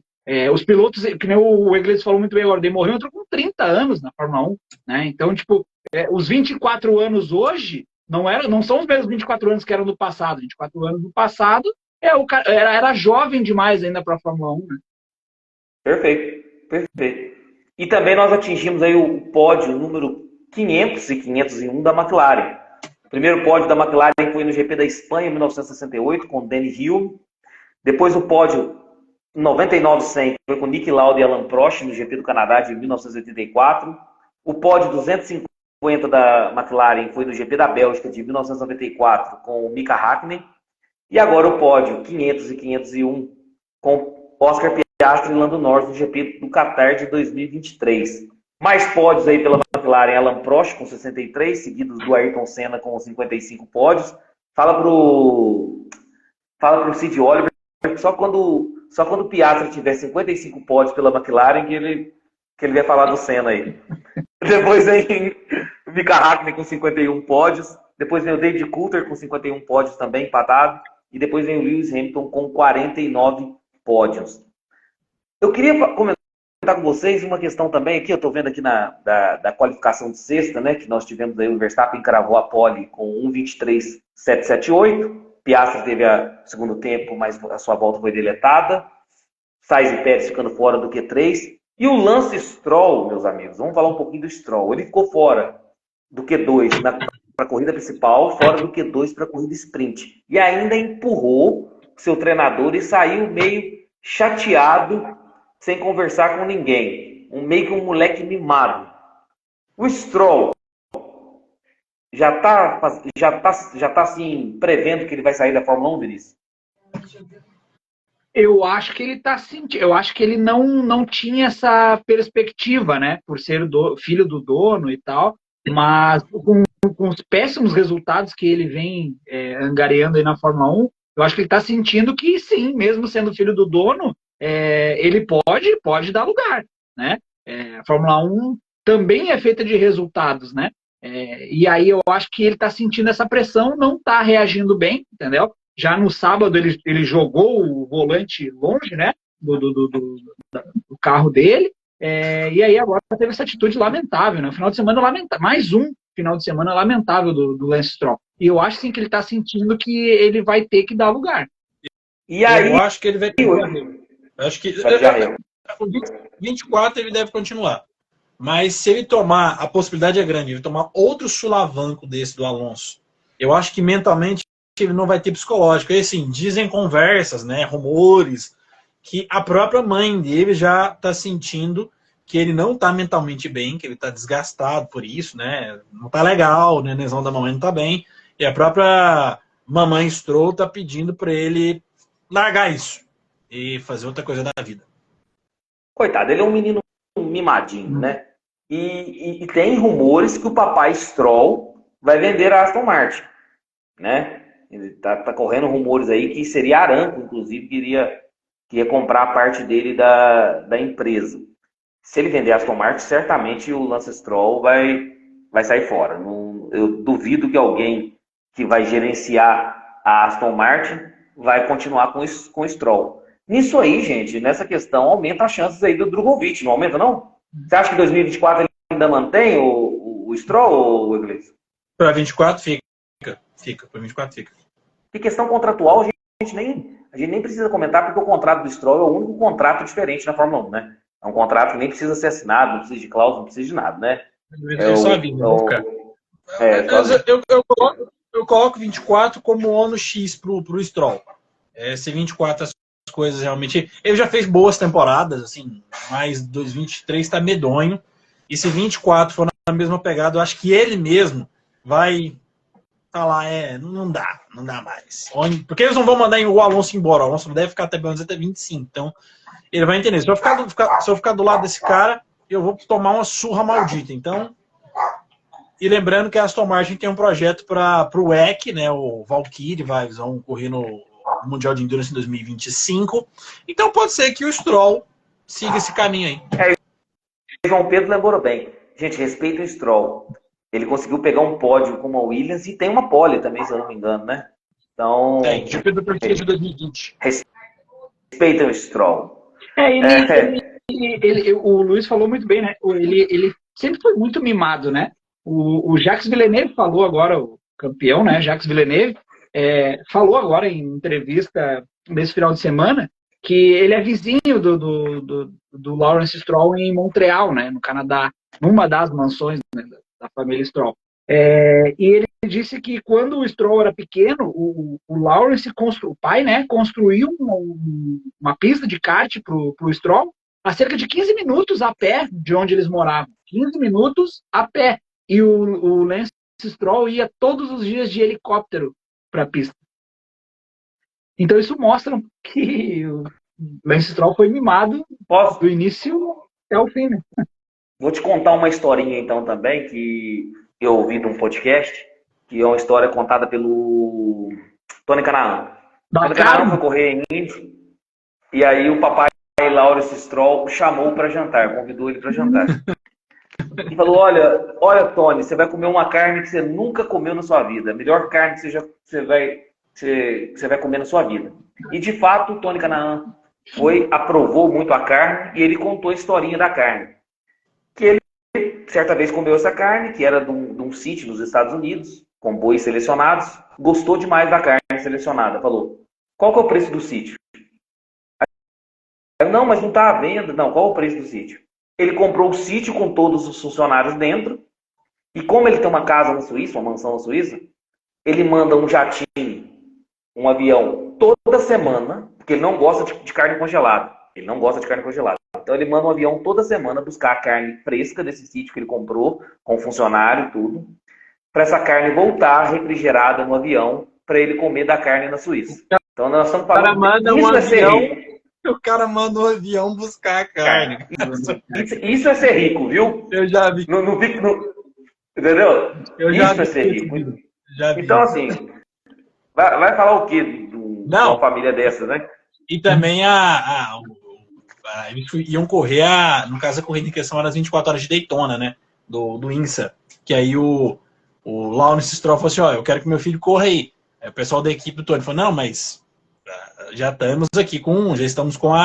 Os pilotos, que nem o Iglesias falou muito bem agora, Damon Hill entrou com 30 anos na Fórmula 1, né? Então, tipo, os 24 anos hoje não são os mesmos 24 anos que eram do passado. 24 anos do passado, o cara era jovem demais ainda para a Fórmula 1, né? Perfeito. E também nós atingimos aí o pódio número 500 e 501 da McLaren. O primeiro pódio da McLaren foi no GP da Espanha, em 1968, com Danny Hill. Depois o pódio 99-100 foi com Nick Lauda e Alain Prost, no GP do Canadá, de 1984. O pódio 250 da McLaren foi no GP da Bélgica, de 1994, com Mika Hakkinen. E agora o pódio 500 e 501 com Oscar Piastri e Lando Norris no GP do Qatar de 2023. Mais pódios aí pela McLaren, Alain Prost com 63, seguidos do Ayrton Senna com 55 pódios. Fala pro Sid Oliver que só quando o Piastri tiver 55 pódios pela McLaren que ele vai falar do Senna aí. Depois vem o Mika Hakkinen com 51 pódios. Depois vem o David Coulter com 51 pódios também, empatado. E depois vem o Lewis Hamilton com 49 pódios. Eu queria comentar com vocês uma questão também aqui. Eu estou vendo aqui da qualificação de sexta, né? Que nós tivemos aí, o Verstappen cravou a pole com 1:23.778. Piastri teve o segundo tempo, mas a sua volta foi deletada. Sainz e Pérez ficando fora do Q3. E o Lance Stroll, meus amigos, vamos falar um pouquinho do Stroll. Ele ficou fora do Q2 para a corrida principal, fora do Q2 para a corrida sprint. E ainda empurrou seu treinador e saiu meio chateado, sem conversar com ninguém. Meio que um moleque mimado. O Stroll já tá assim, prevendo que ele vai sair da Fórmula 1, Vinícius? Eu acho que ele tá sentindo. Eu acho que ele não tinha essa perspectiva, né? Por ser filho do dono e tal. Mas com os péssimos resultados que ele vem angariando aí na Fórmula 1, eu acho que ele está sentindo que sim, mesmo sendo filho do dono, ele pode dar lugar, né? A Fórmula 1 também é feita de resultados, né? E aí eu acho que ele está sentindo essa pressão, não está reagindo bem, entendeu? Já no sábado ele jogou o volante longe, né? Do carro dele. E aí agora teve essa atitude lamentável, né? Final de semana lamentável, mais um final de semana lamentável do Lance Stroll. E eu acho sim que ele está sentindo que ele vai ter que dar lugar. E aí, eu acho que ele vai ter. Acho que o 24 ele deve continuar. Mas se ele tomar, a possibilidade é grande, ele tomar outro sulavanco desse do Alonso, eu acho que mentalmente ele não vai ter psicológico. E assim, dizem conversas, né, rumores, que a própria mãe dele já está sentindo que ele não tá mentalmente bem, que ele tá desgastado por isso, né? Não tá legal, né? O nenenzão da mamãe não tá bem. E a própria mamãe Stroll tá pedindo para ele largar isso e fazer outra coisa da vida. Coitado, ele é um menino mimadinho, né? E tem rumores que o papai Stroll vai vender a Aston Martin, né? Ele tá correndo rumores aí que seria Aramco, inclusive, que ia comprar a parte dele da empresa. Se ele vender a Aston Martin, certamente o Lance Stroll vai sair fora. Eu duvido que alguém que vai gerenciar a Aston Martin vai continuar com o Stroll. Nisso aí, gente, nessa questão, aumenta as chances aí do Drogovic, não aumenta, não? Você acha que em 2024 ele ainda mantém o Stroll, ou Iglesias? Para 24 fica. Para 24 fica. Que questão contratual, a gente nem precisa comentar, porque o contrato do Stroll é o único contrato diferente na Fórmula 1, né? É um contrato que nem precisa ser assinado, não precisa de cláusula, não precisa de nada, né? Só a vida, eu coloco 24 como ônus X pro Stroll. Se 24 as coisas realmente... Ele já fez boas temporadas, assim, mas 2023 tá medonho. E se 24 for na mesma pegada, eu acho que ele mesmo vai falar, não dá mais. Porque eles não vão mandar o Alonso embora. O Alonso deve ficar até 25, então ele vai entender. Se eu ficar do lado desse cara, eu vou tomar uma surra maldita. Então, e lembrando que a Aston Martin tem um projeto para o WEC, né, o Valkyrie, vão correr no Mundial de Endurance em 2025. Então pode ser que o Stroll siga esse caminho aí. João Pedro lembrou bem. Gente, respeita o Stroll. Ele conseguiu pegar um pódio com a Williams e tem uma pole também, se eu não me engano, né? Então... Tem, GP da Turquia de 2020. Respeita o Stroll. O Luiz falou muito bem, né? Ele sempre foi muito mimado, né? O Jacques Villeneuve falou agora, o campeão, né? Jacques Villeneuve, falou agora em entrevista nesse final de semana que ele é vizinho do Lawrence Stroll em Montreal, né? No Canadá, numa das mansões, né, da família Stroll. E ele disse que quando o Stroll era pequeno, o Lawrence, o pai, né, construiu uma pista de kart pro Stroll a cerca de 15 minutos a pé de onde eles moravam. 15 minutos a pé. E o Lance Stroll ia todos os dias de helicóptero para a pista. Então isso mostra que o Lance Stroll foi mimado do início até o fim, né? Vou te contar uma historinha então também, que eu ouvi de um podcast, que é uma história contada pelo Tony Canaan. Tony Canaan foi correr em Indy, e aí o papai Lawrence Stroll chamou para jantar, convidou ele para jantar. E falou, olha Tony, você vai comer uma carne que você nunca comeu na sua vida, a melhor carne que você vai comer na sua vida. E de fato o Tony Canaan aprovou muito a carne, e ele contou a historinha da carne. Que ele certa vez comeu essa carne, que era de um sítio nos Estados Unidos, com bois selecionados, gostou demais da carne selecionada, falou, qual que é o preço do sítio? Aí, não, mas não está à venda. Não, qual é o preço do sítio? Ele comprou o sítio com todos os funcionários dentro, e como ele tem uma casa na Suíça, uma mansão na Suíça, ele manda um jatinho, um avião, toda semana, porque ele não gosta de carne congelada. Ele não gosta de carne congelada. Então ele manda um avião toda semana buscar a carne fresca desse sítio que ele comprou, com funcionário e tudo, para essa carne voltar refrigerada no avião, para ele comer da carne na Suíça. Então nós estamos falando... O cara manda um avião buscar a carne. Isso é ser rico, viu? Eu já vi. Entendeu? Eu já isso é ser rico. Já vi. Então assim, vai falar o quê de uma família dessa, né? E também eles iam correr, no caso a corrida em questão era as 24 horas de Daytona, né? Do INSA. Que aí o Lawrence Stroll falou assim, eu quero que meu filho corra aí. Aí o pessoal da equipe do Tony falou, não, mas já estamos com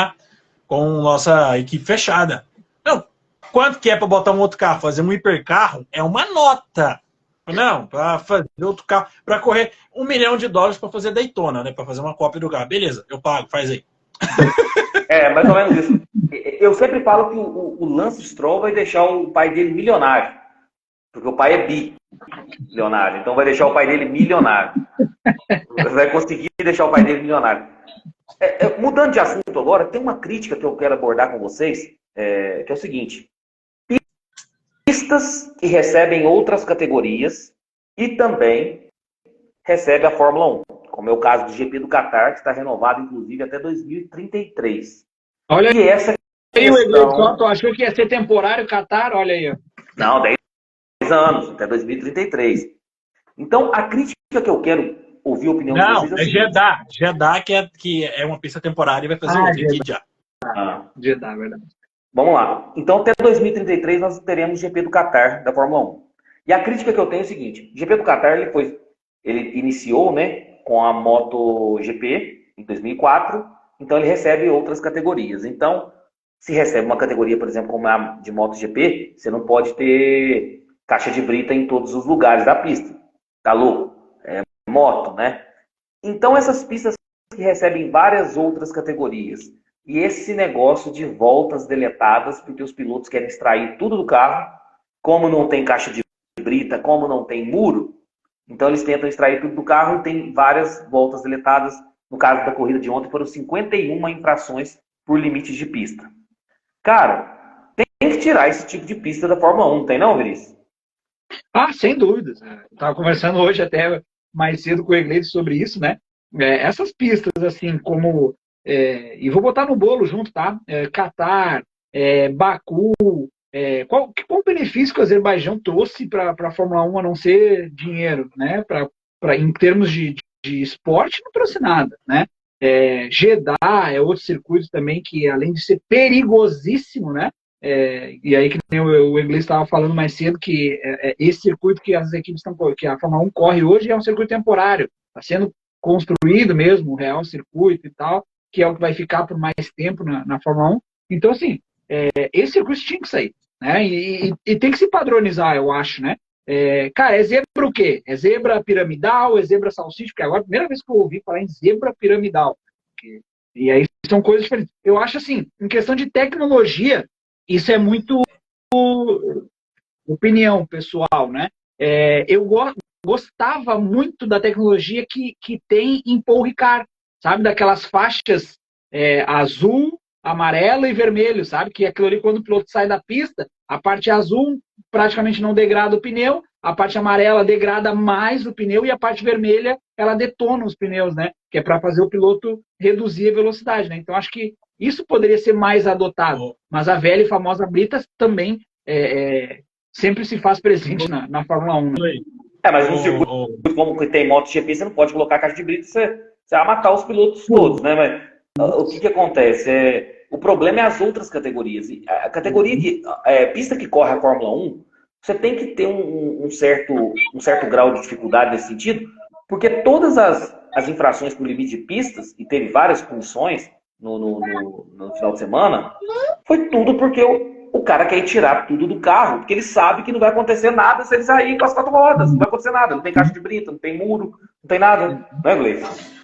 nossa equipe fechada. Não, quanto que é para botar um outro carro? Fazer um hipercarro é uma nota. Não, para fazer outro carro, para correr $1 milhão para fazer Daytona, né? Para fazer uma cópia do carro. Beleza, eu pago, faz aí. Mais ou menos isso. Eu sempre falo que o Lance Stroll vai deixar o pai dele milionário. Porque o pai é bilionário. Então vai deixar o pai dele milionário. Vai conseguir deixar o pai dele milionário. Mudando de assunto agora, tem uma crítica que eu quero abordar com vocês, que é o seguinte. pistas que recebem outras categorias e também recebe a Fórmula 1, como é o caso do GP do Qatar, que está renovado, inclusive, até 2033. Olha E essa aí, o questão... tu achou que ia ser temporário Qatar? Olha aí. Não, 10 anos, até 2033. Então, a crítica que eu quero ouvir a opinião de Não, vocês é o é seguinte. Jeddah. Jeddah que é uma pista temporária e vai fazer outra aqui já. Jeddah, verdade. Vamos lá. Então, até 2033, nós teremos o GP do Qatar, da Fórmula 1. E a crítica que eu tenho é o seguinte. O GP do Qatar, ele iniciou, né, com a MotoGP, em 2004. Então, ele recebe outras categorias. Então, se recebe uma categoria, por exemplo, como a de MotoGP, você não pode ter caixa de brita em todos os lugares da pista. Tá louco? É moto, né? Então, essas pistas que recebem várias outras categorias e esse negócio de voltas deletadas, porque os pilotos querem extrair tudo do carro, como não tem caixa de brita, como não tem muro, então eles tentam extrair tudo do carro e tem várias voltas deletadas. No caso da corrida de ontem, foram 51 infrações por limites de pista. Cara, tem que tirar esse tipo de pista da Fórmula 1, não tem não, Vinícius? Sem dúvidas. Estava conversando hoje até mais cedo com o Egleito sobre isso, né? Essas pistas, assim, como... e vou botar no bolo junto, tá? Qatar, Baku... qual o benefício que o Azerbaijão trouxe para a Fórmula 1 a não ser dinheiro, né? Em termos de esporte, não trouxe nada, né? Jeddah é outro circuito também que, além de ser perigosíssimo, né? E aí, que nem o inglês estava falando mais cedo, que esse circuito que as equipes estão, que a Fórmula 1 corre hoje é um circuito temporário. Está sendo construído mesmo, o real circuito e tal, que é o que vai ficar por mais tempo na Fórmula 1. Então, assim, esse circuito tinha que sair, né? E tem que se padronizar, eu acho, né? Cara, é zebra o quê? É zebra piramidal, é zebra salsicha? Porque agora é a primeira vez que eu ouvi falar em zebra piramidal. E aí são coisas diferentes. Eu acho assim, em questão de tecnologia, isso é muito opinião pessoal, né? Eu gostava muito da tecnologia que tem em Paul Ricard, sabe? Daquelas faixas azul, amarelo e vermelho, sabe? Que aquilo ali, quando o piloto sai da pista, a parte azul praticamente não degrada o pneu, a parte amarela degrada mais o pneu e a parte vermelha, ela detona os pneus, né? Que é para fazer o piloto reduzir a velocidade, né? Então, acho que isso poderia ser mais adotado. Mas a velha e famosa brita também sempre se faz presente na Fórmula 1. Né? Mas no circuito como que tem MotoGP, você não pode colocar caixa de brita, você vai matar os pilotos todos, né? Mas o que acontece? O problema é as outras categorias. A categoria de pista que corre a Fórmula 1, você tem que ter um certo grau de dificuldade nesse sentido, porque todas as infrações por limite de pistas, e teve várias punições no final de semana, foi tudo porque o cara quer tirar tudo do carro, porque ele sabe que não vai acontecer nada se ele sair com as 4 rodas, não vai acontecer nada, não tem caixa de brita, não tem muro, não tem nada, não é, Gleice?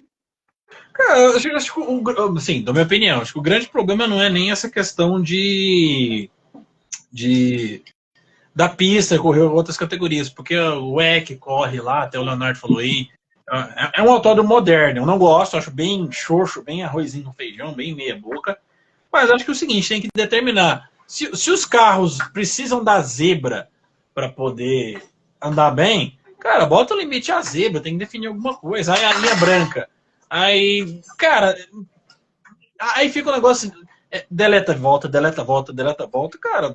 Cara, eu acho que, assim, da minha opinião, acho que o grande problema não é nem essa questão da pista correr outras categorias, porque o WEC corre lá, até o Leonardo falou aí, é um autódromo moderno, eu não gosto, acho bem xoxo, bem arrozinho com feijão, bem meia boca, mas acho que é o seguinte, tem que determinar, se os carros precisam da zebra para poder andar bem, cara, bota o limite à zebra, tem que definir alguma coisa, aí a linha branca, aí, cara, aí fica o negócio, deleta volta, cara,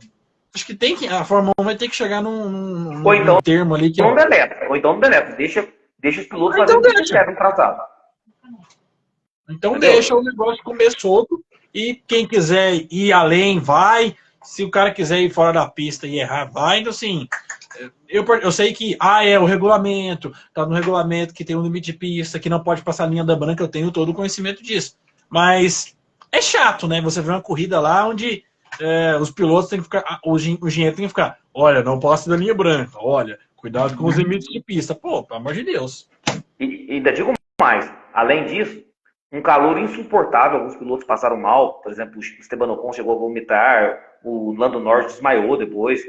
acho que a Fórmula 1 vai ter que chegar num termo ali que... Ou então não deleta, deixa os pilotos fazerem o que eles querem no tratado. Então deixa o negócio comer solto e quem quiser ir além, vai. Se o cara quiser ir fora da pista e errar, vai. Então, assim, eu sei que é o regulamento, tá no regulamento que tem um limite de pista, que não pode passar a linha da branca, eu tenho todo o conhecimento disso. Mas é chato, né? Você vê uma corrida lá onde os pilotos têm que ficar, o engenheiro tem que ficar, olha, não passa da linha branca, olha, cuidado com os limites de pista. Pô, pelo amor de Deus. E ainda digo mais, além disso, um calor insuportável, alguns pilotos passaram mal, por exemplo, o Esteban Ocon chegou a vomitar, o Lando Norris desmaiou depois,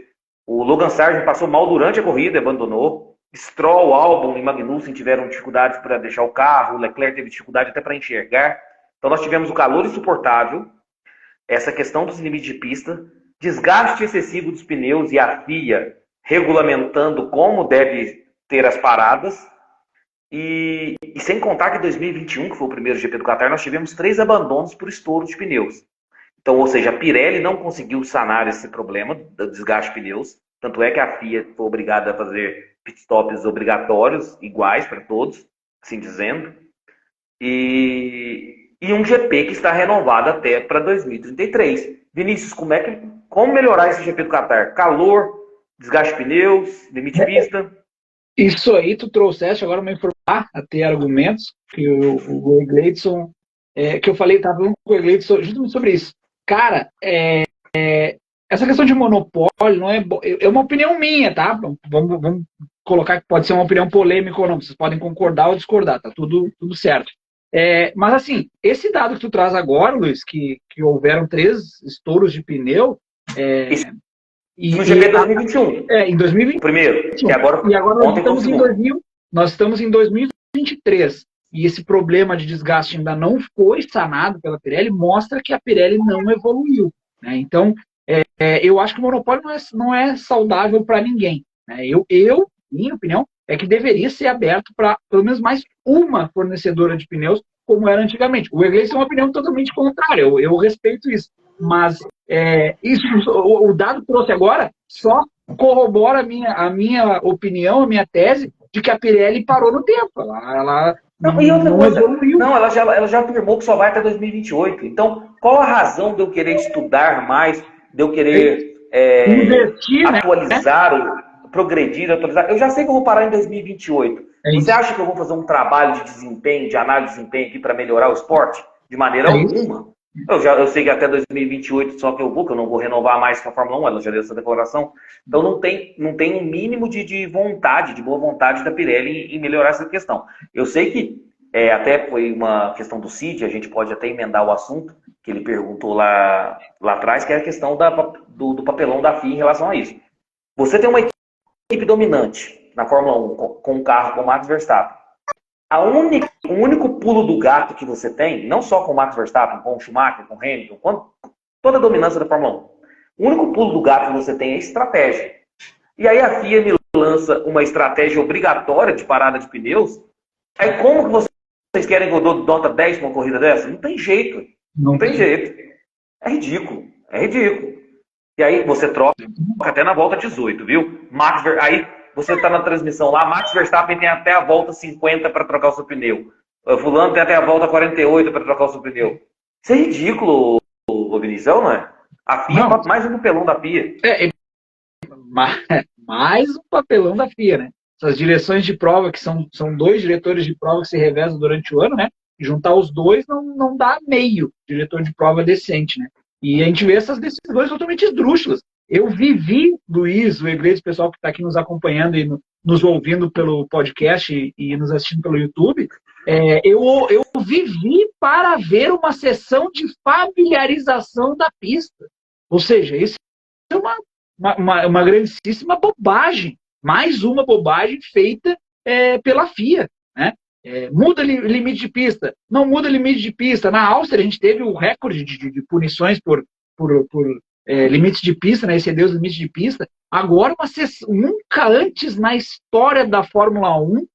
o Logan Sargent passou mal durante a corrida e abandonou, Stroll, Albon e Magnussen tiveram dificuldades para deixar o carro, o Leclerc teve dificuldade até para enxergar, então nós tivemos o calor insuportável, essa questão dos limites de pista, desgaste excessivo dos pneus e a FIA regulamentando como deve ter as paradas. E sem contar que em 2021, que foi o primeiro GP do Qatar, nós tivemos 3 abandonos por estouro de pneus. Então, ou seja, a Pirelli não conseguiu sanar esse problema do desgaste de pneus. Tanto é que a FIA foi obrigada a fazer pitstops obrigatórios, iguais para todos, assim dizendo. E um GP que está renovado até para 2033. Vinícius, como melhorar esse GP do Qatar? Calor, desgaste de pneus, limite de pista? Isso aí tu trouxeste agora me informar a ter argumentos que o Egleidson, que eu falei, estava falando com o Egleidson justamente sobre isso. Cara, essa questão de monopólio não é uma opinião minha, tá? Vamos colocar que pode ser uma opinião polêmica ou não. Vocês podem concordar ou discordar, tá tudo certo. Mas assim, esse dado que tu traz agora, Luiz, que houveram 3 estouros de pneu. No GP 2021. Em 2021. Primeiro, que agora nós estamos em 2023. E esse problema de desgaste ainda não foi sanado pela Pirelli, mostra que a Pirelli não evoluiu. Né? Então, eu acho que o monopólio não é saudável para ninguém. Né? Minha opinião, é que deveria ser aberto para pelo menos mais uma fornecedora de pneus, como era antigamente. O Egleidson tem uma opinião totalmente contrária, eu respeito isso. Mas o dado que trouxe agora só corrobora a minha opinião, a minha tese, de que a Pirelli parou no tempo. Ela não evoluiu. Não, ela já afirmou que só vai até 2028. Então, qual a razão de eu querer estudar mais, de eu querer investir, atualizar, progredir, atualizar? Eu já sei que eu vou parar em 2028. Você acha que eu vou fazer um trabalho de desempenho, de análise de desempenho aqui para melhorar o esporte? De maneira alguma. Eu sei que até 2028 só que eu não vou renovar mais com a Fórmula 1, ela já deu essa declaração. Então não tem um mínimo de vontade, de boa vontade da Pirelli em melhorar essa questão. Eu sei que até foi uma questão do Cid, a gente pode até emendar o assunto, que ele perguntou lá atrás, que é a questão do papelão da FIA em relação a isso. Você tem uma equipe dominante na Fórmula 1 com um carro com o Max Verstappen. O único pulo do gato que você tem, não só com o Max Verstappen, com o Schumacher, com o Hamilton, com toda a dominância da Fórmula 1, o único pulo do gato que você tem é estratégia. E aí a FIA me lança uma estratégia obrigatória de parada de pneus. Aí como que vocês querem que eu dou nota 10 para uma corrida dessa? Não tem jeito. Não tem jeito. É ridículo. E aí você troca até na volta 18, viu? Aí você está na transmissão lá, Max Verstappen tem até a volta 50 para trocar o seu pneu. Fulano tem até a volta 48 para trocar o seu pneu. Isso é ridículo, Vinícius, não é? A FIA, mais um papelão da FIA. Mais um papelão da FIA, né? Essas direções de prova, que são 2 diretores de prova que se revezam durante o ano, né? E juntar os 2 não dá meio diretor de prova decente, né? E a gente vê essas decisões totalmente esdrúxulas. Eu vivi, Luiz, o Egleidson, o pessoal que está aqui nos acompanhando e nos ouvindo pelo podcast e nos assistindo pelo YouTube, eu vivi para ver uma sessão de familiarização da pista. Ou seja, isso é uma grandíssima bobagem. Mais uma bobagem feita pela FIA. Né? Muda limite de pista. Não muda limite de pista. Na Áustria, a gente teve o recorde de punições por limites de pista, né? Exceder os limites de pista. Agora, nunca antes na história da Fórmula 1,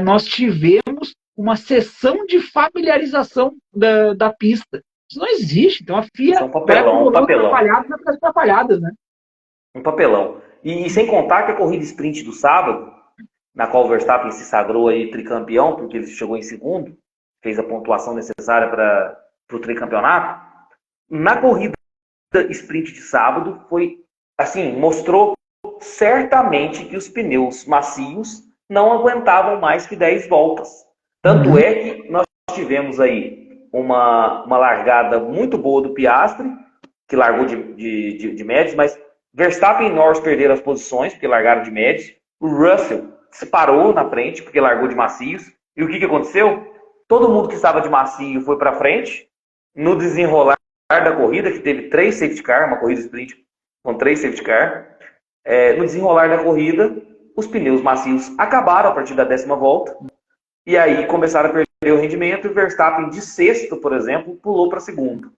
nós tivemos uma sessão de familiarização da pista. Isso não existe. Então a FIA é um papelão. Atrapalhadas, né? Um papelão. E sem contar que a corrida sprint do sábado, na qual o Verstappen se sagrou aí tricampeão, porque ele chegou em segundo, fez a pontuação necessária para o tricampeonato, na corrida sprint de sábado mostrou certamente que os pneus macios não aguentavam mais que 10 voltas. Tanto é que nós tivemos aí uma largada muito boa do Piastri, que largou de médios, mas Verstappen e Norris perderam as posições, porque largaram de médios. O Russell se parou na frente, porque largou de macios. E o que aconteceu? Todo mundo que estava de macio foi para frente, no desenrolar da corrida, que teve 3 safety car, uma corrida sprint com 3 safety car. No desenrolar da corrida, os pneus macios acabaram a partir da 10ª volta, e aí começaram a perder o rendimento, e o Verstappen de sexto, por exemplo, pulou para segundo.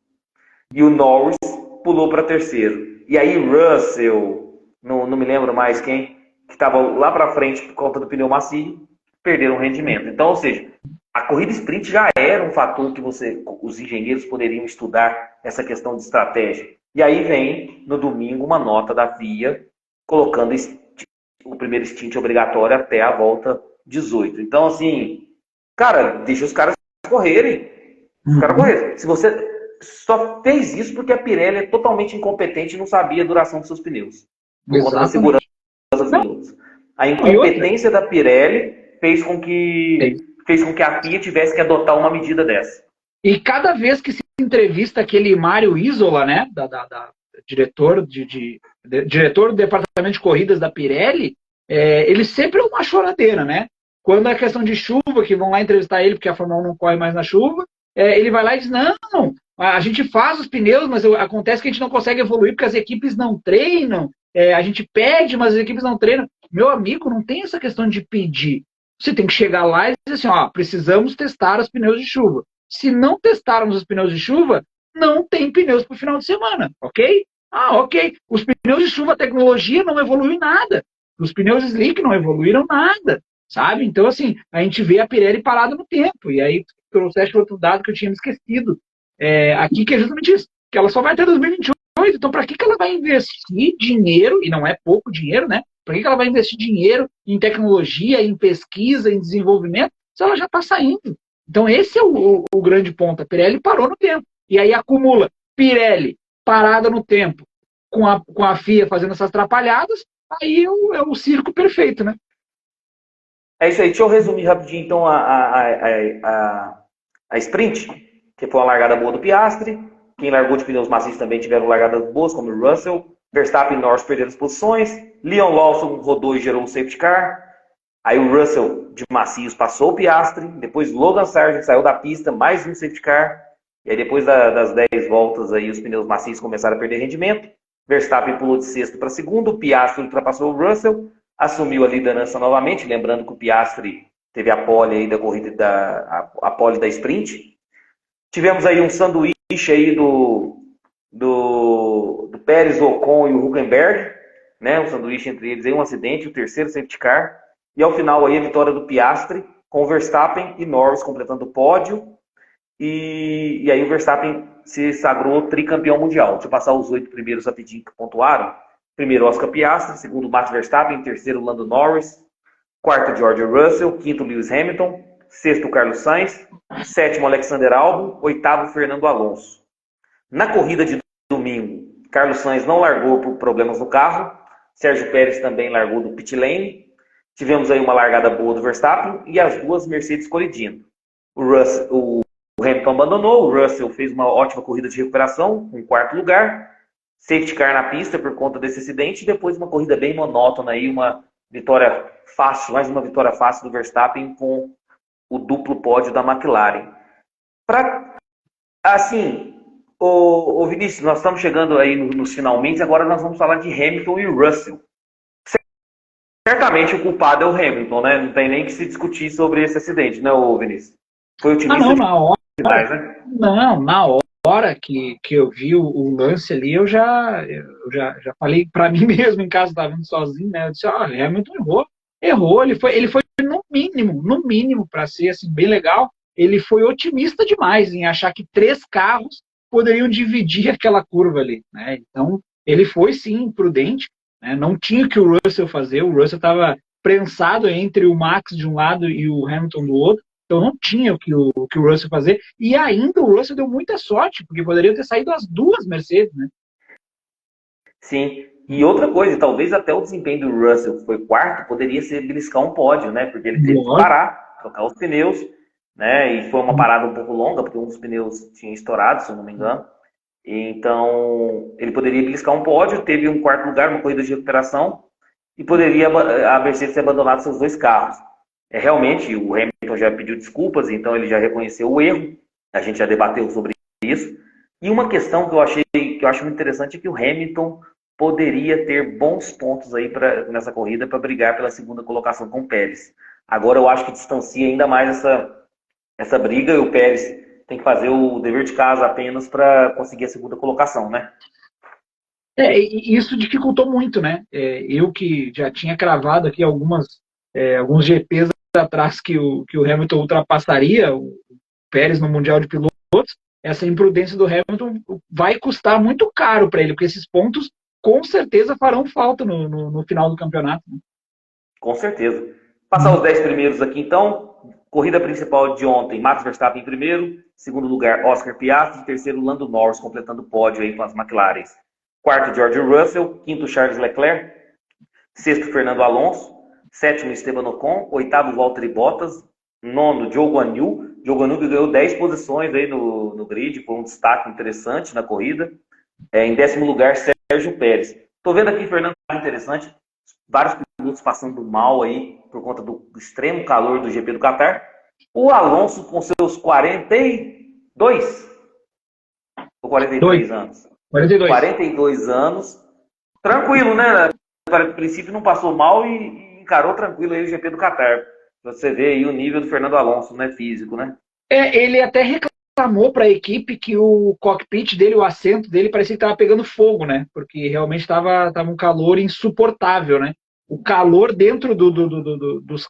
E o Norris pulou para terceiro. E aí Russell, não me lembro mais quem, que estava lá para frente por conta do pneu macio, perderam o rendimento. Então, ou seja, a corrida sprint já era um fator que os engenheiros poderiam estudar essa questão de estratégia. E aí vem, no domingo, uma nota da FIA colocando o primeiro stint obrigatório até a volta 18. Então, assim, cara, deixa os caras correrem. Os caras correrem. Se você só fez isso porque a Pirelli é totalmente incompetente e não sabia a duração dos seus pneus. Por conta da segurança dos pilotos. A incompetência da Pirelli fez com que a FIA tivesse que adotar uma medida dessa. E cada vez que se entrevista aquele Mário Isola, né, diretor do departamento de corridas da Pirelli, ele sempre é uma choradeira, né? Quando é questão de chuva, que vão lá entrevistar ele porque a Fórmula 1 não corre mais na chuva, ele vai lá e diz, não, a gente faz os pneus, mas acontece que a gente não consegue evoluir porque as equipes não treinam, a gente pede, mas as equipes não treinam. Meu amigo, não tem essa questão de pedir. Você tem que chegar lá e dizer assim, precisamos testar os pneus de chuva. Se não testarmos os pneus de chuva, não tem pneus para o final de semana, ok? Ok. Os pneus de chuva, a tecnologia não evoluiu nada. Os pneus slick não evoluíram nada, sabe? Então, assim, a gente vê a Pirelli parada no tempo. E aí, trouxeste outro dado que eu tinha me esquecido aqui, que é justamente isso, que ela só vai até 2028. Então, para que ela vai investir dinheiro, e não é pouco dinheiro, né? Para que ela vai investir dinheiro em tecnologia, em pesquisa, em desenvolvimento, se ela já está saindo? Então, esse é o grande ponto. A Pirelli parou no tempo. E aí acumula Pirelli parada no tempo, com a FIA fazendo essas atrapalhadas, aí é o circo perfeito, né? É isso aí. Deixa eu resumir rapidinho, então, a sprint, que foi uma largada boa do Piastri. Quem largou de pneus macios também tiveram largadas boas, como o Russell. Verstappen e Norris perderam as posições. Leon Lawson rodou e gerou um safety car. Aí o Russell de macios passou o Piastri. Depois Logan Sargent saiu da pista, mais um safety car. E aí depois das 10 voltas aí os pneus macios começaram a perder rendimento. Verstappen pulou de sexto para segundo. O Piastri ultrapassou o Russell. Assumiu a liderança novamente. Lembrando que o Piastri teve a pole aí da corrida, a pole da sprint. Tivemos aí um sanduíche aí do Pérez, Ocon e o Hülkenberg, né? Um sanduíche entre eles aí, um acidente, o terceiro safety car. E ao final aí a vitória do Piastri, com o Verstappen e Norris completando o pódio. E aí o Verstappen se sagrou tricampeão mundial. Deixa eu passar os 8 primeiros rapidinho que pontuaram. Primeiro Oscar Piastri, segundo Max Verstappen, terceiro Lando Norris, quarto George Russell, quinto Lewis Hamilton, sexto Carlos Sainz, sétimo Alexander Albon, oitavo Fernando Alonso. Na corrida de domingo, Carlos Sainz não largou por problemas no carro, Sérgio Pérez também largou do pit lane. Tivemos aí uma largada boa do Verstappen e as duas Mercedes colidindo. O Hamilton abandonou, o Russell fez uma ótima corrida de recuperação, em quarto lugar. Safety car na pista por conta desse acidente e depois uma corrida bem monótona aí, uma vitória fácil, mais uma vitória fácil do Verstappen com o duplo pódio da McLaren. Assim, o Vinícius, nós estamos chegando aí nos finalmente, agora nós vamos falar de Hamilton e Russell. Certamente o culpado é o Hamilton, né? Não tem nem que se discutir sobre esse acidente, né, Vinícius? Foi otimista na hora. né? Não, na hora que eu vi o lance ali, eu já falei para mim mesmo em casa, estava vendo sozinho, né? Eu disse, Hamilton errou, ele foi no mínimo, para ser assim, bem legal, ele foi otimista demais em achar que 3 carros poderiam dividir aquela curva ali, né? Então, ele foi sim imprudente, né? Não tinha o que o Russell fazer, o Russell estava prensado entre o Max de um lado e o Hamilton do outro, então não tinha o que o Russell fazer, e ainda o Russell deu muita sorte, porque poderiam ter saído as duas Mercedes, né? Sim, e outra coisa, talvez até o desempenho do Russell, que foi quarto, poderia ser beliscar um pódio, né? Porque ele teve que parar, trocar os pneus, né? E foi uma parada um pouco longa, porque um dos pneus tinha estourado, se eu não me engano. Então, ele poderia beliscar um pódio, teve um quarto lugar, uma corrida de recuperação, e poderia a Mercedes ter abandonado seus 2 carros. Realmente, o Hamilton já pediu desculpas, então ele já reconheceu o erro, a gente já debateu sobre isso. E uma questão que eu acho muito interessante é que o Hamilton poderia ter bons pontos aí nessa corrida para brigar pela segunda colocação com o Pérez. Agora eu acho que distancia ainda mais essa briga, e o Pérez tem que fazer o dever de casa apenas para conseguir a segunda colocação, né? E isso dificultou muito, né? Eu que já tinha cravado aqui alguns GPs atrás que o Hamilton ultrapassaria o Pérez no Mundial de Pilotos, essa imprudência do Hamilton vai custar muito caro para ele, porque esses pontos com certeza farão falta no final do campeonato. Né? Com certeza. Passar os 10 primeiros aqui, então. Corrida principal de ontem, Max Verstappen em primeiro. Segundo lugar, Oscar Piastri. Terceiro, Lando Norris, completando o pódio aí com as McLaren. Quarto, George Russell. Quinto, Charles Leclerc. Sexto, Fernando Alonso. Sétimo, Esteban Ocon. Oitavo, Valtteri Bottas. Nono, Zhou Guanyu. Zhou Guanyu que ganhou 10 posições aí no grid, foi um destaque interessante na corrida. Em décimo lugar, Sérgio Pérez. Estou vendo aqui, Fernando, interessante, vários pilotos passando mal aí por conta do extremo calor do GP do Qatar. O Alonso com seus 42 ou 43 anos? 42 anos. Tranquilo, né? A princípio não passou mal e encarou tranquilo aí o GP do Qatar. Você vê aí o nível do Fernando Alonso, né? Físico, né? Ele até reclamou para a equipe que o cockpit dele, o assento dele, parecia que estava pegando fogo, né? Porque realmente estava um calor insuportável, né? O calor dentro dos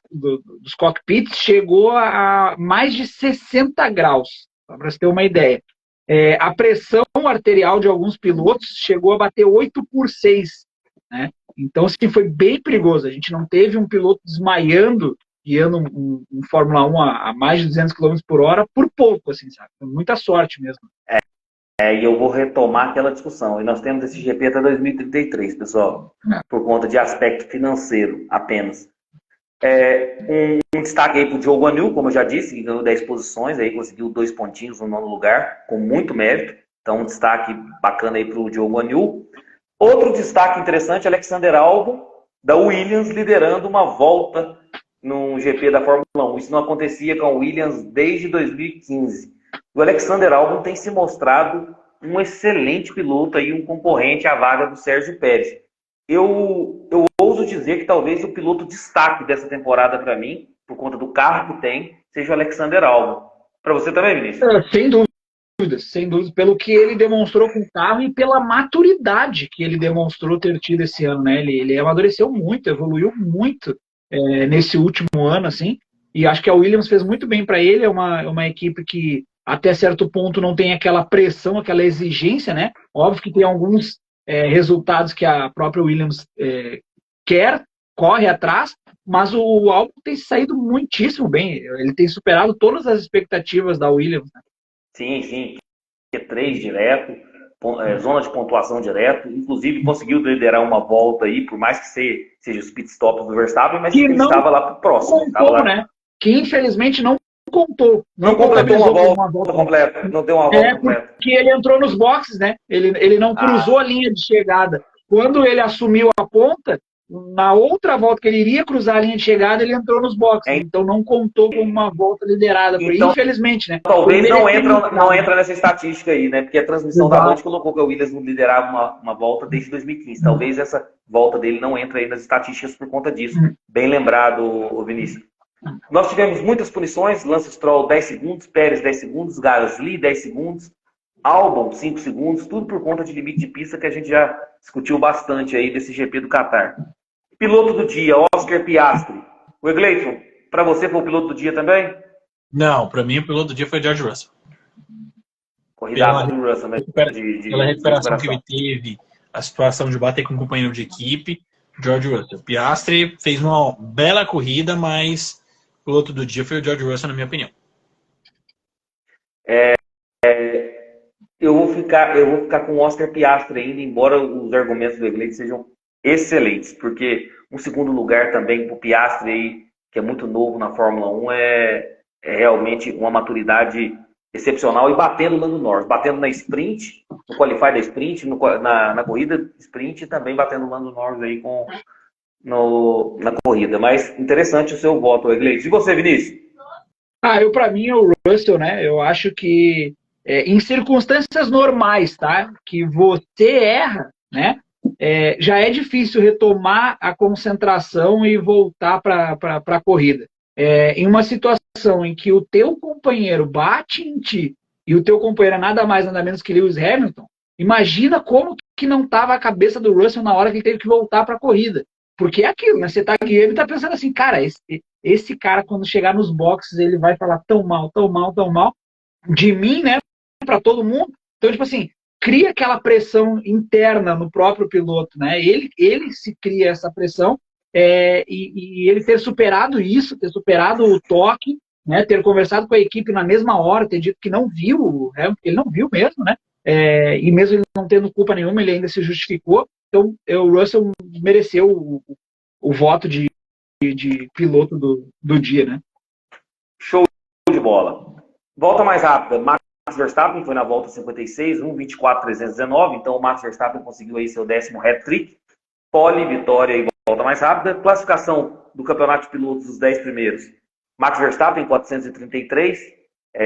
cockpits chegou a mais de 60 graus, para você ter uma ideia. A pressão arterial de alguns pilotos chegou a bater 8/6, né? Então, assim, foi bem perigoso. A gente não teve um piloto desmaiando, guiando um Fórmula 1 a mais de 200 km por hora por pouco, assim, sabe? Foi muita sorte mesmo. E eu vou retomar aquela discussão. E nós temos esse GP até 2033, pessoal, por conta de aspecto financeiro apenas. Um destaque aí para o Zhou Guanyu, como eu já disse, que ganhou 10 posições, aí conseguiu 2 pontinhos no nono lugar, com muito mérito. Então, um destaque bacana aí para o Zhou Guanyu. Outro destaque interessante, Alexander Albon, da Williams, liderando uma volta no GP da Fórmula 1. Isso não acontecia com a Williams desde 2015. O Alexander Albon tem se mostrado um excelente piloto e um concorrente à vaga do Sérgio Pérez. Eu ouso dizer que talvez o piloto destaque dessa temporada para mim, por conta do carro que tem, seja o Alexander Albon. Para você também, Vinícius? Sem dúvida, pelo que ele demonstrou com o carro e pela maturidade que ele demonstrou ter tido esse ano, né? Ele amadureceu muito, evoluiu muito nesse último ano, assim, e acho que a Williams fez muito bem para ele. É uma equipe que até certo ponto não tem aquela pressão, aquela exigência, né? Óbvio que tem alguns resultados que a própria Williams corre atrás, mas o Albon tem saído muitíssimo bem. Ele tem superado todas as expectativas da Williams. Né? Sim. Q3 direto, zona de pontuação direto, inclusive conseguiu liderar uma volta aí, por mais que seja os pit stops do Verstappen, mas que estava lá pro próximo. Né? Que infelizmente não contou. Não completou uma volta completa. Não deu uma volta completa. Porque ele entrou nos boxes, né? Ele não cruzou a linha de chegada. Quando ele assumiu a ponta, na outra volta que ele iria cruzar a linha de chegada, ele entrou nos boxes. Então não contou com uma volta liderada. Então, infelizmente, né? Talvez não entra nessa estatística aí, né? Porque a transmissão da Band colocou que o Williams não liderava uma volta desde 2015. Talvez essa volta dele não entre aí nas estatísticas por conta disso. Bem lembrado, Vinícius. Nós tivemos muitas punições, Lance Stroll 10 segundos, Pérez 10 segundos, Gasly 10 segundos, Albon 5 segundos, tudo por conta de limite de pista que a gente já discutiu bastante aí desse GP do Qatar. Piloto do dia, Oscar Piastri. O Egleison, para você foi o piloto do dia também? Não, para mim o piloto do dia foi George Russell. Corrida do Russell, né? Pela recuperação que ele teve, a situação de bater com um companheiro de equipe, George Russell. Piastri fez uma bela corrida, mas o piloto do dia foi o George Russell, na minha opinião. Eu vou ficar com o Oscar Piastri ainda, embora os argumentos do Egleison sejam excelentes, porque um segundo lugar também para o Piastri aí, que é muito novo na Fórmula 1, é realmente uma maturidade excepcional, e batendo o Lando Norris, batendo na sprint, no qualify da sprint, na corrida sprint, e também batendo o Lando Norris aí na corrida. Mas interessante o seu voto, Egleison. E você, Vinícius? Para mim é o Russell, né? Eu acho que em circunstâncias normais, tá? Que você erra, né? Já é difícil retomar a concentração e voltar para a corrida. Em uma situação em que o teu companheiro bate em ti e o teu companheiro é nada mais, nada menos que Lewis Hamilton, imagina como que não estava a cabeça do Russell na hora que ele teve que voltar para a corrida. Porque é aquilo, né? Você tá aqui, ele tá pensando assim, cara, esse cara, quando chegar nos boxes, ele vai falar tão mal de mim, né? Para todo mundo. Então, tipo assim, cria aquela pressão interna no próprio piloto, né? Ele se cria essa pressão, e ele ter superado isso, ter superado o toque, né? Ter conversado com a equipe na mesma hora, ter dito que não viu, ele não viu mesmo, né? E mesmo ele não tendo culpa nenhuma, ele ainda se justificou. Então, o Russell mereceu o voto de piloto do dia, né? Show de bola. Volta mais rápida. Max Verstappen foi na volta 56, 1:24.319. Então, o Max Verstappen conseguiu aí seu 10º hat-trick. Pole, vitória e volta mais rápida. Classificação do campeonato de pilotos, os 10 primeiros. Max Verstappen, 433,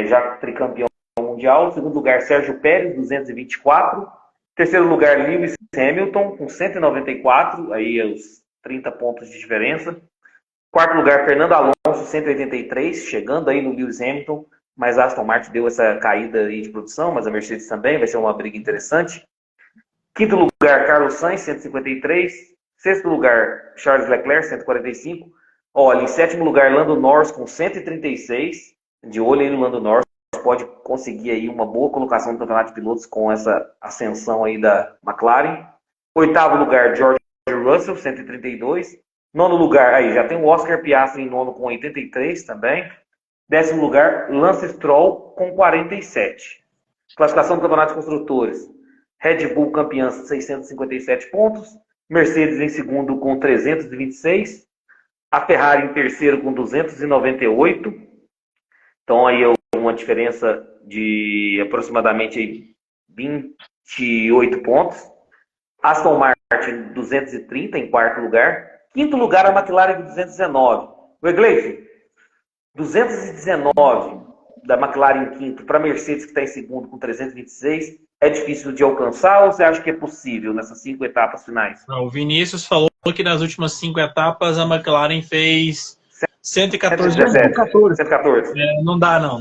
já tricampeão mundial. Segundo lugar, Sérgio Pérez, 224. Terceiro lugar, Lewis Hamilton, com 194, aí os 30 pontos de diferença. Quarto lugar, Fernando Alonso, 183, chegando aí no Lewis Hamilton, mas a Aston Martin deu essa caída aí de produção, mas a Mercedes também, vai ser uma briga interessante. Quinto lugar, Carlos Sainz, 153. Sexto lugar, Charles Leclerc, 145. Olha, em sétimo lugar, Lando Norris, com 136. De olho aí no Lando Norris, pode conseguir aí uma boa colocação no campeonato de pilotos com essa ascensão aí da McLaren. Oitavo lugar, George Russell, 132. Nono lugar, aí já tem o Oscar Piastri em nono com 83 também. Décimo lugar, Lance Stroll com 47. Classificação do Campeonato de Construtores. Red Bull campeã, 657 pontos. Mercedes em segundo com 326. A Ferrari em terceiro com 298. Então aí uma diferença de aproximadamente aí 28 pontos. Aston Martin 230 em quarto lugar. Quinto lugar a McLaren com 219. O Iglesias, 219 da McLaren em quinto para a Mercedes que está em segundo com 326. É difícil de alcançar ou você acha que é possível nessas 5 etapas finais? O Vinícius falou que nas últimas 5 etapas a McLaren fez 114. 114. Não dá não.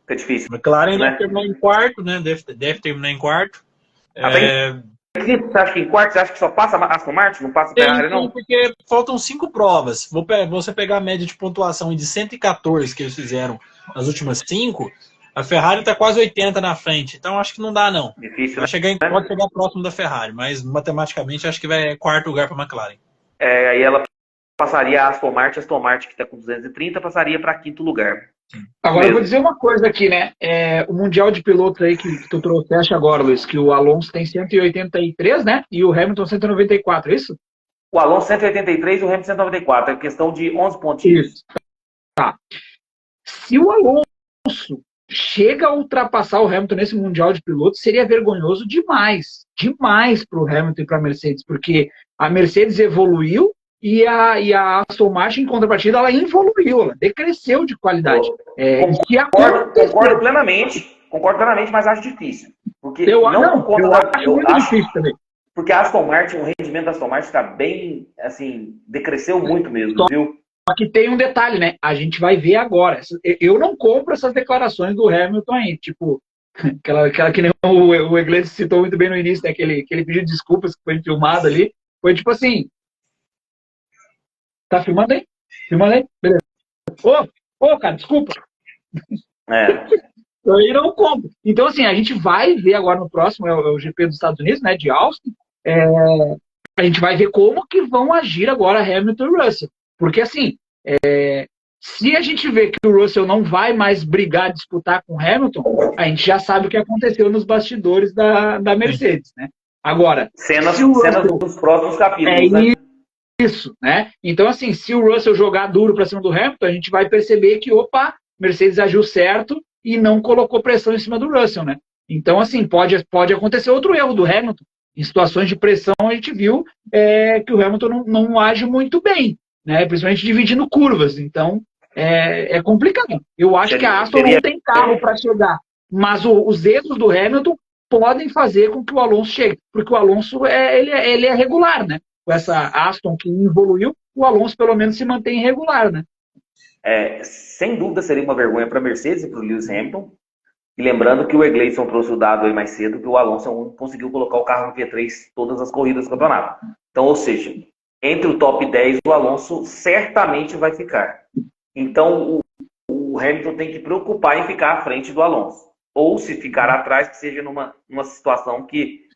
É difícil. A McLaren né? deve terminar em quarto, né? Deve terminar em quarto. Você acha que em quarto, você acha que só passa a Aston Martin, não passa a Ferrari, não? Porque faltam 5 provas. Você pegar a média de pontuação de 114 que eles fizeram nas últimas 5, a Ferrari está quase 80 na frente. Então acho que não dá, não. Difícil, pode chegar próximo da Ferrari, mas matematicamente acho que vai quarto lugar para a McLaren. Aí ela passaria a Aston Martin que está com 230, passaria para quinto lugar. Agora eu vou dizer uma coisa aqui, né? O Mundial de Pilotos aí que tu trouxeste agora, Luiz, que o Alonso tem 183, né? E o Hamilton 194, é isso? O Alonso 183 e o Hamilton 194. É questão de 11 pontinhos. Isso. Tá. Se o Alonso chega a ultrapassar o Hamilton nesse Mundial de Pilotos, seria vergonhoso demais. Demais para o Hamilton e para a Mercedes, porque a Mercedes evoluiu e a Aston Martin, em contrapartida, ela involuiu, ela decresceu de qualidade. Concordo plenamente, mas acho difícil. Porque eu acho muito difícil também. Porque a Aston Martin, o rendimento da Aston Martin está bem, assim, decresceu muito mesmo, viu? Só que tem um detalhe, né? A gente vai ver agora. Eu não compro essas declarações do Hamilton aí, tipo, aquela que nem o Iglesias citou muito bem no início, né? Aquele pedido de desculpas que foi filmado ali. Foi tipo assim. Tá filmando aí? Filmando aí? Beleza. Cara, desculpa. Eu aí não compro. Então, assim, a gente vai ver agora no próximo, é o GP dos Estados Unidos, né? De Austin. A gente vai ver como que vão agir agora Hamilton e Russell. Porque, assim, se a gente vê que o Russell não vai mais brigar, disputar com o Hamilton, a gente já sabe o que aconteceu nos bastidores da Mercedes, né? Agora, cenas dos próximos capítulos, né? Isso, né? Então, assim, se o Russell jogar duro para cima do Hamilton, a gente vai perceber que, Mercedes agiu certo e não colocou pressão em cima do Russell, né? Então, assim, pode acontecer outro erro do Hamilton. Em situações de pressão, a gente viu que o Hamilton não age muito bem, né? Principalmente dividindo curvas. Então, é complicado. Eu acho que a Aston não tem carro para chegar, mas os erros do Hamilton podem fazer com que o Alonso chegue, porque o Alonso ele é regular, né? Com essa Aston que evoluiu, o Alonso pelo menos se mantém regular, né? Sem dúvida seria uma vergonha para a Mercedes e para o Lewis Hamilton. E lembrando que o Egleison trouxe o dado aí mais cedo, que o Alonso conseguiu colocar o carro no Q3 todas as corridas do campeonato. Então, ou seja, entre o top 10, o Alonso certamente vai ficar. Então, o Hamilton tem que preocupar em ficar à frente do Alonso. Ou se ficar atrás, que seja numa situação que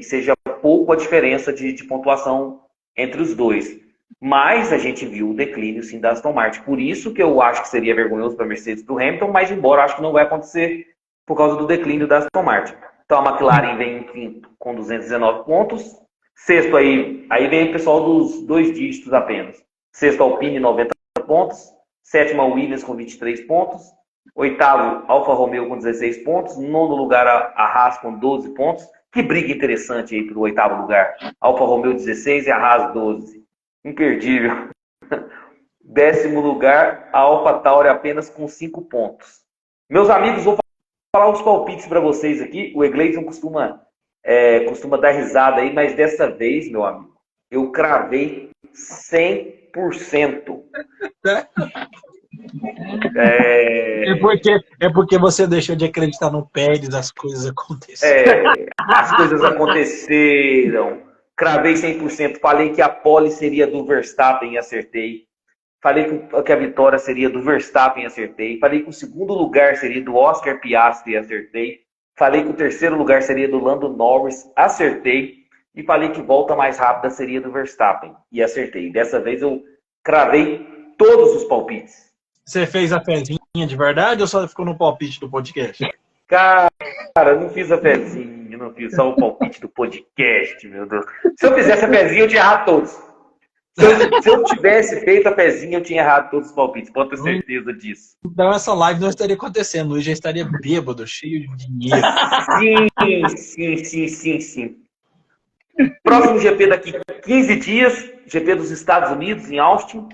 seja pouco a diferença de pontuação entre os dois. Mas a gente viu o declínio, sim, da Aston Martin. Por isso que eu acho que seria vergonhoso para a Mercedes e para o Hamilton, mas embora eu acho que não vai acontecer por causa do declínio da Aston Martin. Então a McLaren vem em quinto com 219 pontos. Sexto aí vem o pessoal dos 2 dígitos apenas. Sexto, Alpine, 90 pontos. Sétima, Williams com 23 pontos. Oitavo, Alfa Romeo com 16 pontos. Nono lugar, a Haas com 12 pontos. Que briga interessante aí para o oitavo lugar. Alfa Romeo 16 e a Haas 12. Imperdível. 10º lugar, a AlphaTauri apenas com 5 pontos. Meus amigos, vou falar os palpites para vocês aqui. O Egleison costuma dar risada aí, mas dessa vez, meu amigo, eu cravei 100%. É porque você deixou de acreditar no Pérez, as coisas aconteceram. As coisas aconteceram. Cravei 100%. Falei que a pole seria do Verstappen e acertei. Falei que a vitória seria do Verstappen e acertei. Falei que o segundo lugar seria do Oscar Piastri e acertei. Falei que o terceiro lugar seria do Lando Norris, acertei. E falei que volta mais rápida seria do Verstappen e acertei. Dessa vez eu cravei todos os palpites. Você fez a fezinha de verdade ou só ficou no palpite do podcast? Cara, não fiz a fezinha, não fiz só o palpite do podcast, meu Deus. Se eu fizesse a fezinha, eu tinha errado todos. Se eu tivesse feito a fezinha, eu tinha errado todos os palpites, pode ter certeza disso. Então essa live não estaria acontecendo, o Luiz já estaria bêbado, cheio de dinheiro. Sim. Próximo GP daqui 15 dias, GP dos Estados Unidos, em Austin.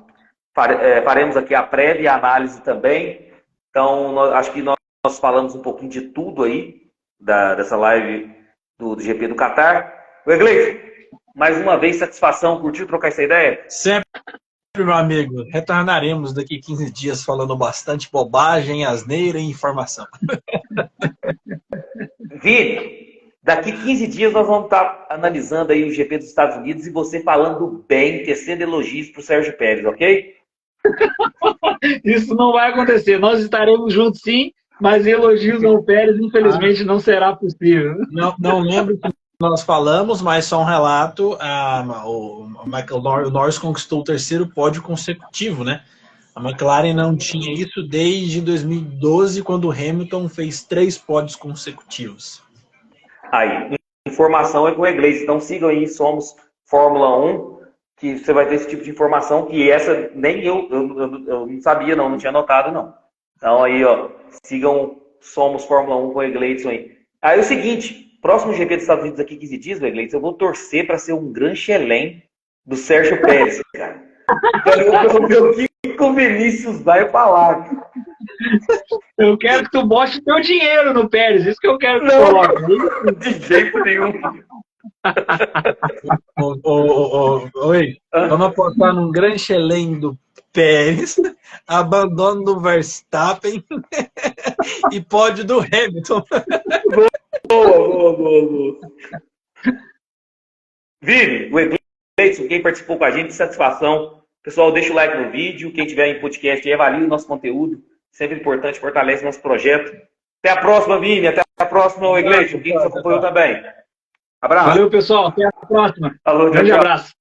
Faremos aqui a prévia e a análise também. Então, acho que nós falamos um pouquinho de tudo aí, dessa live do GP do Qatar. O Egleison, mais uma vez, satisfação, curtiu trocar essa ideia? Sempre, meu amigo. Retornaremos daqui 15 dias falando bastante bobagem, asneira e informação. Vini, daqui 15 dias nós vamos estar analisando aí o GP dos Estados Unidos e você falando bem, tecendo elogios para o Sérgio Pérez, ok? Isso não vai acontecer. Nós estaremos juntos sim, mas elogios ao Pérez, infelizmente, não será possível. Não lembro que nós falamos, mas só um relato. O Norris conquistou o 3º pódio consecutivo, né? A McLaren não tinha isso desde 2012, quando o Hamilton fez 3 pódios consecutivos. Aí, informação é com o Egleison. Então sigam aí, Somos Fórmula 1, que você vai ter esse tipo de informação, que essa nem eu não sabia, não tinha notado, não. Então aí, ó, sigam Somos Fórmula 1 com o Egleison aí. Aí é o seguinte, próximo GP dos Estados Unidos aqui 15 dias, Egleison, eu vou torcer para ser um Grand Chelem do Sérgio Pérez, cara. Eu ver o que o Vinícius vai falar. Eu quero que tu bote o teu dinheiro no Pérez, isso que eu quero que tu coloque. De jeito nenhum. Oi, vamos apostar num Grand Chelem do Pérez, abandono do Verstappen e pódio do Hamilton. Boa. Vini, o Egleison, quem participou com a gente, satisfação. Pessoal, deixa o like no vídeo. Quem tiver em podcast, avalie o nosso conteúdo. Sempre importante, fortalece nosso projeto. Até a próxima, Vini. Até a próxima, Egleison. Quem nos acompanhou também. Abraço. Valeu, pessoal. Até a próxima. Falou, Grande abraço.